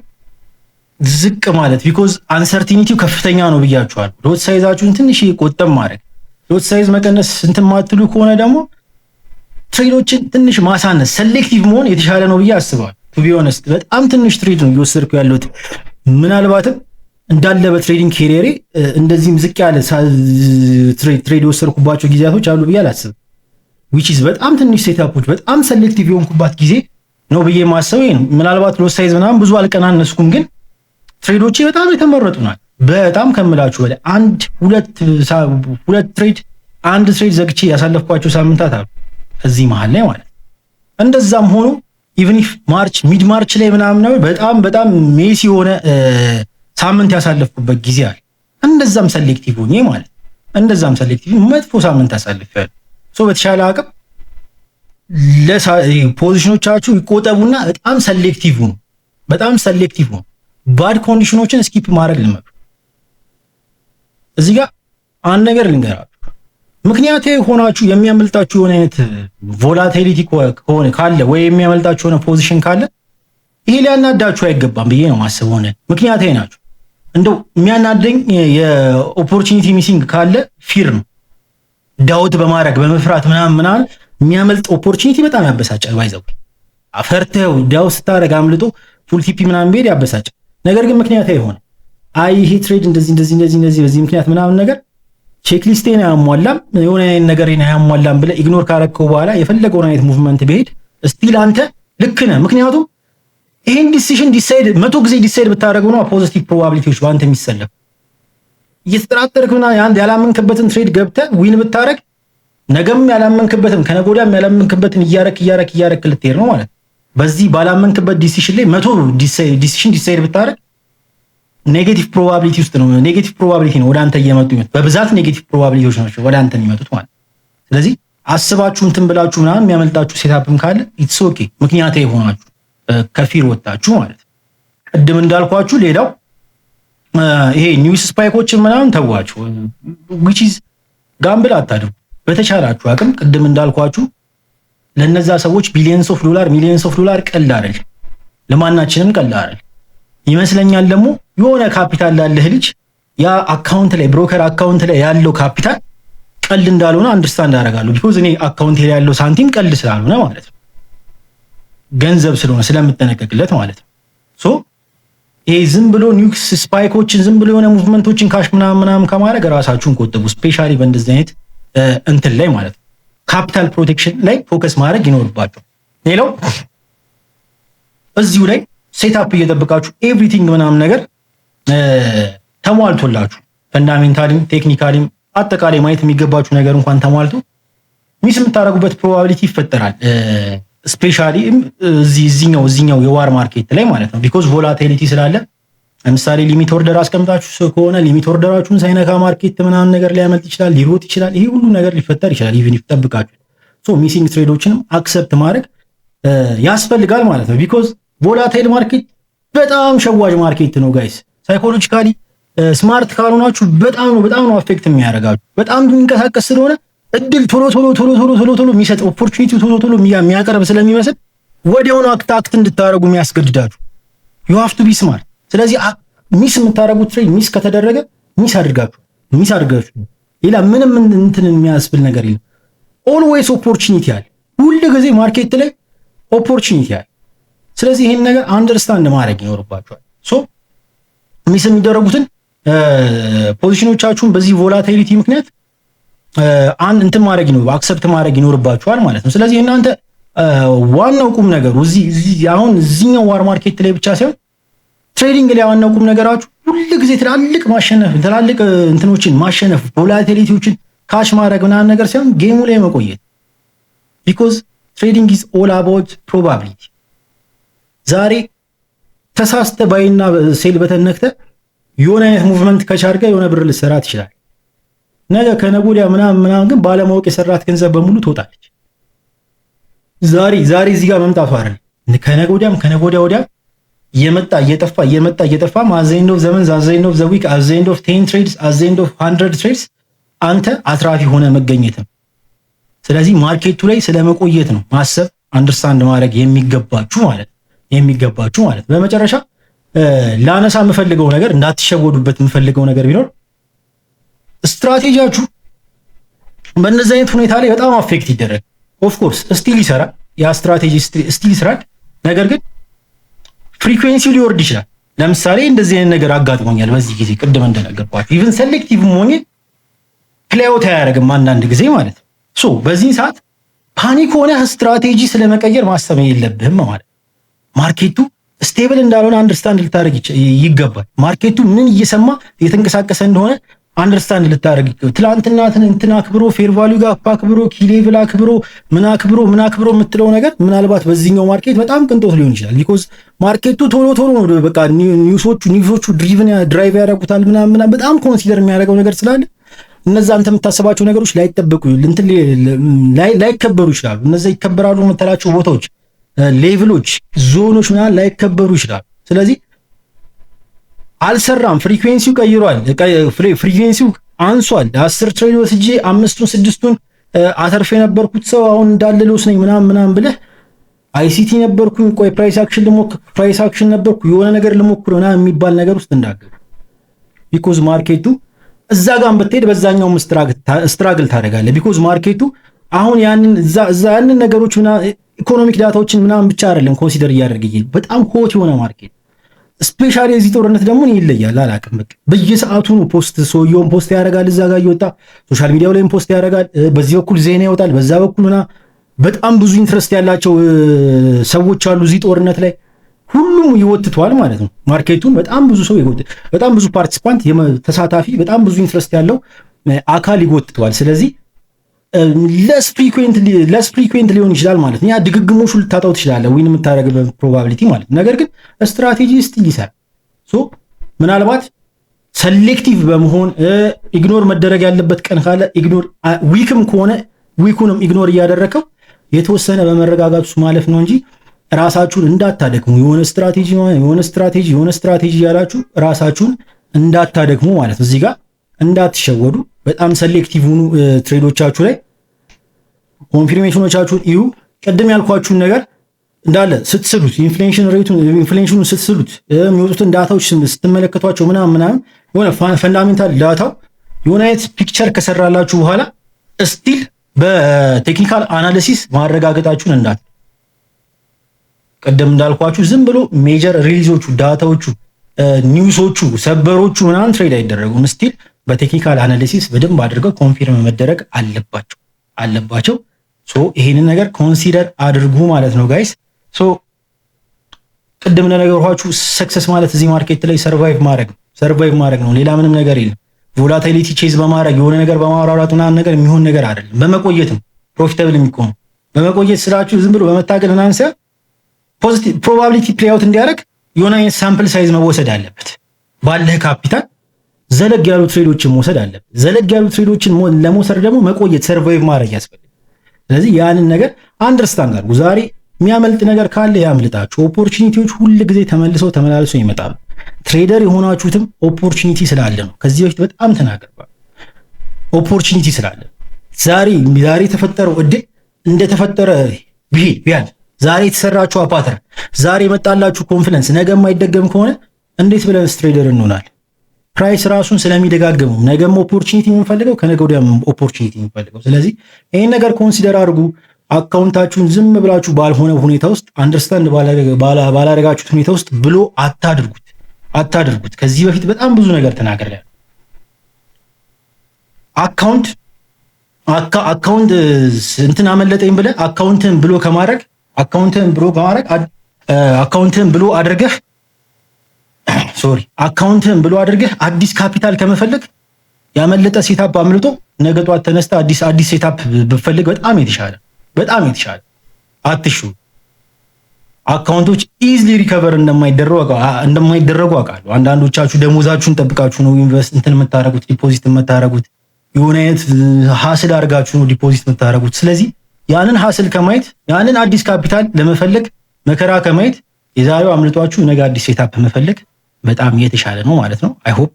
ዝቅ ማለት ቢኮዝ አንሰርቲኒቲው ከፍተኛ ነው ብያችኋል። ሎት ሳይዛችሁን ትንሽ ቆጠብ ማድረግ፣ ሎት ሳይዝ መቀነስ እንትን ማትሉ ከሆነ ደግሞ ትሬዶችን ትንሽ ማሳነስ፣ ሴሌክቲቭ መሆን የተሻለ ነው ብዬ አስባለሁ። ቱ ቢ ኦነስት በጣም ትንሽ ትሬድ ነው እየወሰድኩ ያለሁት። ምናልባትም እንዳለ በትሬዲንግ ኬሪየሬ እንደዚህም ዝቅ ያለ ትሬድ የወሰድኩባቸው ጊዜያቶች አሉ ብዬ አላስብም። ዊች ኢዝ በጣም ትንሽ ሴታፖች በጣም ሴሌክቲቭ የሆንኩባት ጊዜ ነው ብዬ ማሰብ ነው። ምናልባት ሎስ ሳይዝ ምናምን ብዙ አልቀናነስኩም፣ ግን ትሬዶቼ በጣም የተመረጡ ናቸው። በጣም ከምላችሁ በላይ ሁለት ትሬድ አንድ ትሬድ ዘግቼ ያሳለፍኳቸው ሳምንታት አሉ እዚህ መሀል ላይ ማለት። እንደዛም ሆኖ ኢቭን ኢፍ ሚድ ማርች ላይ ምናምን ነው በጣም ሜሲ የሆነ ሳምንት ያሳለፍኩበት ጊዜ አለ። እንደዛም ሰሌክቲቭ ሆኜ ማለት መጥፎ ሳምንት አሳልፌያለሁ። በተሻለ አቅም ፖዚሽኖቻችሁ ይቆጠቡና በጣም ሰሌክቲቭ ነው። ባድ ኮንዲሽኖችን ስኪፕ ማድረግ ልመዱ። እዚህ ጋር አንድ ነገር ልንገራችሁ። ምክንያታዊ ሆናችሁ የሚያመልጣችሁ የሆነ አይነት ቮላቲሊቲ ካለ ወይ የሚያመልጣችሁ የሆነ ፖዚሽን ካለ ይሄ ሊያናዳችሁ አይገባም ብዬ ነው ማስበው። ሆነ ምክንያታዊ ናችሁ። እንደው የሚያናደኝ የኦፖርቹኒቲ ሚሲንግ ካለ ፊር ነው። ዳውት በማድረግ በመፍራት ምናምን የሚያመልጥ ኦፖርቹኒቲ በጣም ያበሳጫል። ባይዘው አፈርተው ዳውት ስታደርግ አምልጦ ፉል ቲፒ ምናምን ቤድ ያበሳጫል። ነገር ግን ምክንያታዊ ሆነ ይሄ ትሬድ እንደዚህ በዚህ ምክንያት ምናምን ነገር ቼክሊስቴን አያሟላም የሆነ ነገር አያሟላም ብለህ ኢግኖር ካረከው በኋላ የፈለገውን አይነት ሙቭመንት ቢሄድ ስቲል አንተ ልክ ነህ። ምክንያቱም ይሄን ዲሲዥን ዲሳይድ 100 ጊዜ ዲሳይድ ብታደርገው ነው ፖዚቲቭ ፕሮባቢሊቲዎች በአንተ የሚሰለፍ። እየተጠራጠርክና ያላመንክበትን ትሬድ ገብተህ ዊን ብታረግ ነገም ያላመንክበትን ከነጎዳም ያላመንክበትን እያረክ ልትሄድ ነው ማለት። በዚህ ባላመንክበት ዲሲዥን ላይ 100 ዲሲዥን ዲሳይድ ብታረግ ኔጌቲቭ ፕሮባቢሊቲ ውስጥ ነው። ኔጌቲቭ ፕሮባቢሊቲ ነው ወደ አንተ እየመጡ ይመጣ። በብዛት ኔጌቲቭ ፕሮባቢሊቲዎች ናቸው ወደ አንተ የሚመጡት ማለት። ስለዚህ አስባችሁ እንትን ብላችሁ ምናምን የሚያመልጣችሁ ሴታፕም ካለ ኢትስ ኦኬ፣ ምክንያታዊ ሆናችሁ ከፊር ወጣችሁ ማለት። ቅድም እንዳልኳችሁ ሌላው ይሄ ኒውስ ስፓይኮችን ምናምን ተዋችሁ፣ which is ጋምብል አታድርጉ በተቻላችሁ አቅም። ቅድም እንዳልኳችሁ ለነዛ ሰዎች ሚሊየንስ ኦፍ ዶላር ቀልድ አይደል፣ ለማናችንም ቀልድ አይደል ይመስለኛል። ደግሞ የሆነ ካፒታል ላለህ ልጅ ያ አካውንት ላይ ብሮከር አካውንት ላይ ያለው ካፒታል ቀልድ እንዳልሆነ አንደርስታንድ አደርጋለሁ። ቢኮዝ እኔ አካውንት ላይ ያለው ሳንቲም ቀልድ ስላልሆነ ማለት ነው፣ ገንዘብ ስለሆነ ስለምጠነቀቅለት ማለት ነው። ሶ ይሄ ዝም ብሎ ኒውስ ስፓይኮችን ዝም ብሎ የሆነ ሙቭመንቶችን ካሽ ምናምን ከማድረግ ራሳችሁን ቆጥቡ። ስፔሻሊ በእንደዚህ አይነት እንትን ላይ ማለት ነው ካፒታል ፕሮቴክሽን ላይ ፎከስ ማድረግ ይኖርባቸው። ሌላው እዚሁ ላይ ሴትአፕ እየጠበቃችሁ ኤቭሪቲንግ ምናምን ነገር ተሟልቶላችሁ ፈንዳሜንታሊም ቴክኒካሊም አጠቃላይ ማየት የሚገባችሁ ነገር እንኳን ተሟልቶ ሚስ የምታደርጉበት ፕሮባቢሊቲ ይፈጠራል። ስፔሻሊ እዚህኛው የዋር ማርኬት ላይ ማለት ነው። ቢኮዝ ቮላቲሊቲ ስላለ ለምሳሌ ሊሚት ኦርደር አስቀምጣችሁ ከሆነ ሊሚት ኦርደራችሁን ሳይነካ ማርኬት ምናምን ነገር ሊያመልጥ ይችላል፣ ሊሮጥ ይችላል። ይሄ ሁሉ ነገር ሊፈጠር ይችላል። ኢቭን ይጠብቃችሁ ሶ ሚሲንግ ትሬዶችንም አክሰፕት ማድረግ ያስፈልጋል ማለት ነው። ቢኮዝ ቮላታይል ማርኬት በጣም ሸዋጅ ማርኬት ነው ጋይስ። ሳይኮሎጂካሊ ስማርት ካልሆናችሁ በጣም ነው አፌክት የሚያደርጋችሁ። በጣም የሚንቀሳቀስ ስለሆነ እድል ቶሎ የሚሰጥ ኦፖርቹኒቲ ቶሎ የሚያቀርብ ስለሚመስል ወዲያውኑ አክት እንድታደርጉ የሚያስገድዳችሁ you have to be smart። ስለዚህ ሚስ የምታደርጉት ትሬድ ሚስ ከተደረገ ሚስ አድርጋችሁ ሌላ ምንም እንትን የሚያስብል ነገር የለም። ኦልዌይስ ኦፖርቹኒቲ አለ፣ ሁሉ ጊዜ ማርኬት ላይ ኦፖርቹኒቲ አለ። ስለዚህ ይሄን ነገር አንደርስታንድ ማድረግ ይኖርባችኋል። ሶ ሚስ የሚደረጉትን ፖዚሽኖቻችሁን በዚህ ቮላቲሊቲ ምክንያት እንትን ማድረግ አክሰፕት ማድረግ ይኖርባችኋል ማለት ነው። ስለዚህ እናንተ ዋናው ቁም ነገሩ አሁን እዚህኛው ዋር ማርኬት ላይ ብቻ ሳይሆን ትሬዲንግ ላይ ዋናው ቁም ነገራችሁ ሁሉ ጊዜ ትላልቅ እንትኖችን ማሸነፍ ቮላቲሊቲዎችን ካሽ ማድረግ ምናምን ነገር ሳይሆን ጌሙ ላይ መቆየት። ቢኮዝ ትሬዲንግ ኢዝ ኦል አባውት ፕሮባቢሊቲ። ዛሬ ተሳስተ ባይና ሴል በተነክተ የሆነ አይነት ሙቭመንት ከቻርገ የሆነ ብር ልትሰራ ትችላለህ። ነገ ከነገ ወዲያ ምናምን ግን ባለማወቅ የሰራት ገንዘብ በሙሉ ትወጣለች። ዛሬ እዚህ ጋር መምጣቱ አይደል ከነገ ወዲያ እየመጣ እየጠፋ አዘይንዶ ዘመን አዘይንዶ ዘዊክ አዘይንዶ 10 ትሬድስ አዘይንዶ 100 ትሬድስ አንተ አትራፊ ሆነ መገኘት። ስለዚህ ማርኬቱ ላይ ስለመቆየት ነው ማሰብ አንደርስታንድ ማድረግ የሚገባችሁ ማለት። በመጨረሻ ላነሳ የምፈልገው ነገር እንዳትሸወዱበት የምፈልገው ነገር ቢኖር ስትራቴጂያችሁ በእነዚህ አይነት ሁኔታ ላይ በጣም አፌክት ይደረግ። ኦፍ ኮርስ ስቲል ይሰራል፣ ያ ስትራቴጂ ስቲል ይሰራል። ነገር ግን ፍሪኩዌንሲው ሊወርድ ይችላል። ለምሳሌ እንደዚህ አይነት ነገር አጋጥሞኛል በዚህ ጊዜ ቅድም እንደነገርኳችሁ። ኢቭን ሴሌክቲቭ ሆኜ ፕሌይአውት አያደርግም አንዳንድ ጊዜ ማለት ነው። ሶ በዚህ ሰዓት ፓኒክ ሆነ ስትራቴጂ ስለመቀየር ማሰብ የለብህም ማለት ማርኬቱ ስቴብል እንዳልሆነ አንደርስታንድ ልታደርግ ይገባል። ማርኬቱ ምን እየሰማ እየተንቀሳቀሰ እንደሆነ አንደርስታንድ ልታደርግ ይገባል። ትላንትና እንትና አክብሮ ፌር ቫልዩ ጋር አክብሮ ኪሌቭል አክብሮ ምን አክብሮ የምትለው ነገር ምናልባት በዚህኛው ማርኬት በጣም ቅንጦት ሊሆን ይችላል። ቢኮዝ ማርኬቱ ቶሎ ነው በቃ ኒውሶቹ ድራይቭ ያደርጉታል ምናምን በጣም ኮንሲደር የሚያደርገው ነገር ስላለ እነዛ አንተ የምታስባቸው ነገሮች ላይከበሩ ይችላሉ። እነዛ ይከበራሉ የምትላቸው ቦታዎች ሌቭሎች ዞኖች ምናምን ላይከበሩ ይችላሉ። ስለዚህ አልሰራም፣ ፍሪኩዌንሲው ቀይሯል፣ ፍሪኩዌንሲው አንሷል። 10 ትሬድ ወስጄ 5ቱን 6ቱን አተርፍ የነበርኩት ሰው አሁን እንዳለ ልወስ ነኝ ምናምን ብለህ አይሲቲ ነበርኩኝ ቆይ ፕራይስ አክሽን ነበርኩ የሆነ ነገር ልሞክር ምናምን የሚባል ነገር ውስጥ እንዳገር ቢኮዝ ማርኬቱ እዛ ጋር ብትሄድ በዛኛው ስትራግል ታደርጋለህ። ቢኮዝ ማርኬቱ አሁን ያንን ነገሮች ኢኮኖሚክ ዳታዎችን ምናምን ብቻ አይደለም ኮንሲደር እያደረገ በጣም ሆት የሆነ ማርኬት ስፔሻሊ የዚህ ጦርነት ደግሞ ይለያል። አላውቅም በቃ በየሰዓቱ ነው ሰውየውን ፖስት ያደርጋል፣ እዛ ጋር እየወጣ ሶሻል ሚዲያው ላይም ፖስት ያደርጋል። በዚህ በኩል ዜና ይወጣል፣ በዛ በኩል በጣም ብዙ ኢንትረስት ያላቸው ሰዎች አሉ እዚህ ጦርነት ላይ። ሁሉም ይወትቷል ማለት ነው ማርኬቱን። በጣም ብዙ ሰው በጣም ብዙ ፓርቲሲፓንት ተሳታፊ፣ በጣም ብዙ ኢንትረስት ያለው አካል ይወትቷል። ስለዚህ ለስ ፍሪኩዌንት ሊሆን ይችላል ማለት ነው። ያ ድግግሞሹ ልታጣው ትችላለህ ዊን የምታደርግበት ፕሮባቢሊቲ ማለት ነው። ነገር ግን ስትራቴጂ ስቲል ይሰራል። ምናልባት ሰሌክቲቭ በመሆን ኢግኖር መደረግ ያለበት ቀን ካለ ኢግኖር፣ ዊክም ከሆነ ዊኩንም ኢግኖር እያደረከው የተወሰነ በመረጋጋት ውስጥ ማለፍ ነው እንጂ ራሳችሁን እንዳታደክሙ። የሆነ ስትራቴጂ ያላችሁ ራሳችሁን እንዳታደክሙ ማለት ነው። እዚህ ጋር እንዳትሸወዱ። በጣም ሰሌክቲቭ ሁኑ ትሬዶቻችሁ ላይ። ኮንፊርሜሽኖቻችሁን እዩ። ቅድም ያልኳችሁን ነገር እንዳለ ስትስሉት ኢንፍሌሽኑን ስትስሉት የሚወጡትን ዳታዎች ስትመለከቷቸው ምናምን የሆነ ፈንዳሜንታል ዳታው የሆነ አይነት ፒክቸር ከሰራላችሁ በኋላ ስቲል በቴክኒካል አናሊሲስ ማረጋገጣችሁን እንዳት ቀደም እንዳልኳችሁ ዝም ብሎ ሜጀር ሪሊዞቹ ዳታዎቹ ኒውሶቹ ሰበሮቹ ምናምን ትሬድ አይደረጉም። ስቲል በቴክኒካል አናሊሲስ በደንብ አድርገው ኮንፊርም መደረግ አለባቸው። ሶ ይሄንን ነገር ኮንሲደር አድርጉ ማለት ነው ጋይስ። ሶ ቅድም እንደነገርኳችሁ ሰክሰስ ማለት እዚህ ማርኬት ላይ ሰርቫይቭ ማድረግ ነው። ሌላ ምንም ነገር የለም። ቮላቲሊቲ ቼዝ በማድረግ የሆነ ነገር በማውራራት ምናምን ነገር የሚሆን ነገር አይደለም። በመቆየትም ፕሮፊታብል የሚቆም በመቆየት ስራችሁ ዝም ብሎ በመታገል ምናምን ሳይሆን ፖዚቲቭ ፕሮባቢሊቲ ፕሌይ አውት እንዲያደርግ የሆነ አይነት ሳምፕል ሳይዝ መወሰድ አለበት። ባለህ ካፒታል ዘለግ ያሉ ትሬዶችን መውሰድ አለበት። ዘለግ ያሉ ትሬዶችን ለመውሰድ ደግሞ መቆየት ሰርቫይቭ ማድረግ ያስፈልጋል። ስለዚህ ያንን ነገር አንደርስታንድ አድርጉ። ዛሬ የሚያመልጥ ነገር ካለ ያምልጣችሁ። ኦፖርቹኒቲዎች ሁል ጊዜ ተመላልሰው ይመጣሉ። ትሬደር የሆናችሁትም ኦፖርቹኒቲ ስላለ ነው። ከዚህ በፊት በጣም ተናግረናል። ኦፖርቹኒቲ ስላለ ዛሬ የተፈጠረው እድል እንደተፈጠረ ቢያል ዛሬ የተሰራችሁ ፓተርን ዛሬ የመጣላችሁ ኮንፊደንስ ነገ የማይደገም ከሆነ እንዴት ብለን ትሬደር እንሆናለን? ፕራይስ ራሱን ስለሚደጋገመው ነገም ኦፖርቹኒቲ የምንፈልገው ከነገ ወዲያም ኦፖርቹኒቲ የምንፈልገው። ስለዚህ ይሄን ነገር ኮንሲደር አድርጉ። አካውንታችሁን ዝም ብላችሁ ባልሆነ ሁኔታ ውስጥ አንደርስታንድ ባላረጋችሁት ሁኔታ ውስጥ ብሎ አታድርጉት። ከዚህ በፊት በጣም ብዙ ነገር ተናግሬያለሁ። አካውንት እንትን አመለጠኝ ብለህ አካውንትን ብሎ አድርገህ አዲስ ካፒታል ከመፈለግ ያመለጠ ሴታፕ አምልጦ ነገ ጧት ተነስተ አዲስ ሴታፕ ብፈልግ በጣም የተሻለ አትሹ። አካውንቶች ኢዝሊ ሪከቨር እንደማይደረጉ አውቃለሁ። አንዳንዶቻችሁ ደሞዛችሁን ጠብቃችሁ ነው ኢንቨስት እንትን የምታረጉት ዲፖዚት የምታረጉት የሆነ አይነት ሀስል አድርጋችሁ ነው ዲፖዚት የምታረጉት። ስለዚህ ያንን ሀስል ከማየት ያንን አዲስ ካፒታል ለመፈለግ መከራ ከማየት የዛሬው አምልጧችሁ ነገ አዲስ ሴታፕ መፈለግ በጣም የተሻለ ነው ማለት ነው። አይ ሆፕ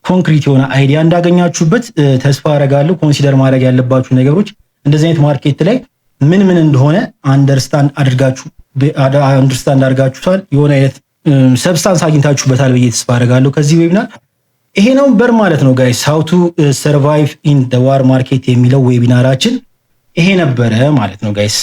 ኮንክሪት የሆነ አይዲያ እንዳገኛችሁበት ተስፋ አረጋለሁ። ኮንሲደር ማድረግ ያለባችሁ ነገሮች እንደዚህ አይነት ማርኬት ላይ ምን እንደሆነ አንደርስታንድ አድርጋችሁታል። የሆነ አይነት ሰብስታንስ አግኝታችሁበታል ብዬ ተስፋ አረጋለሁ ከዚህ ዌቢናር። ይሄ ነው በር ማለት ነው ጋይስ። ሃው ቱ ሰርቫይቭ ኢን ዘ ዋር ማርኬት የሚለው ዌቢናራችን ይሄ ነበረ ማለት ነው ጋይስ።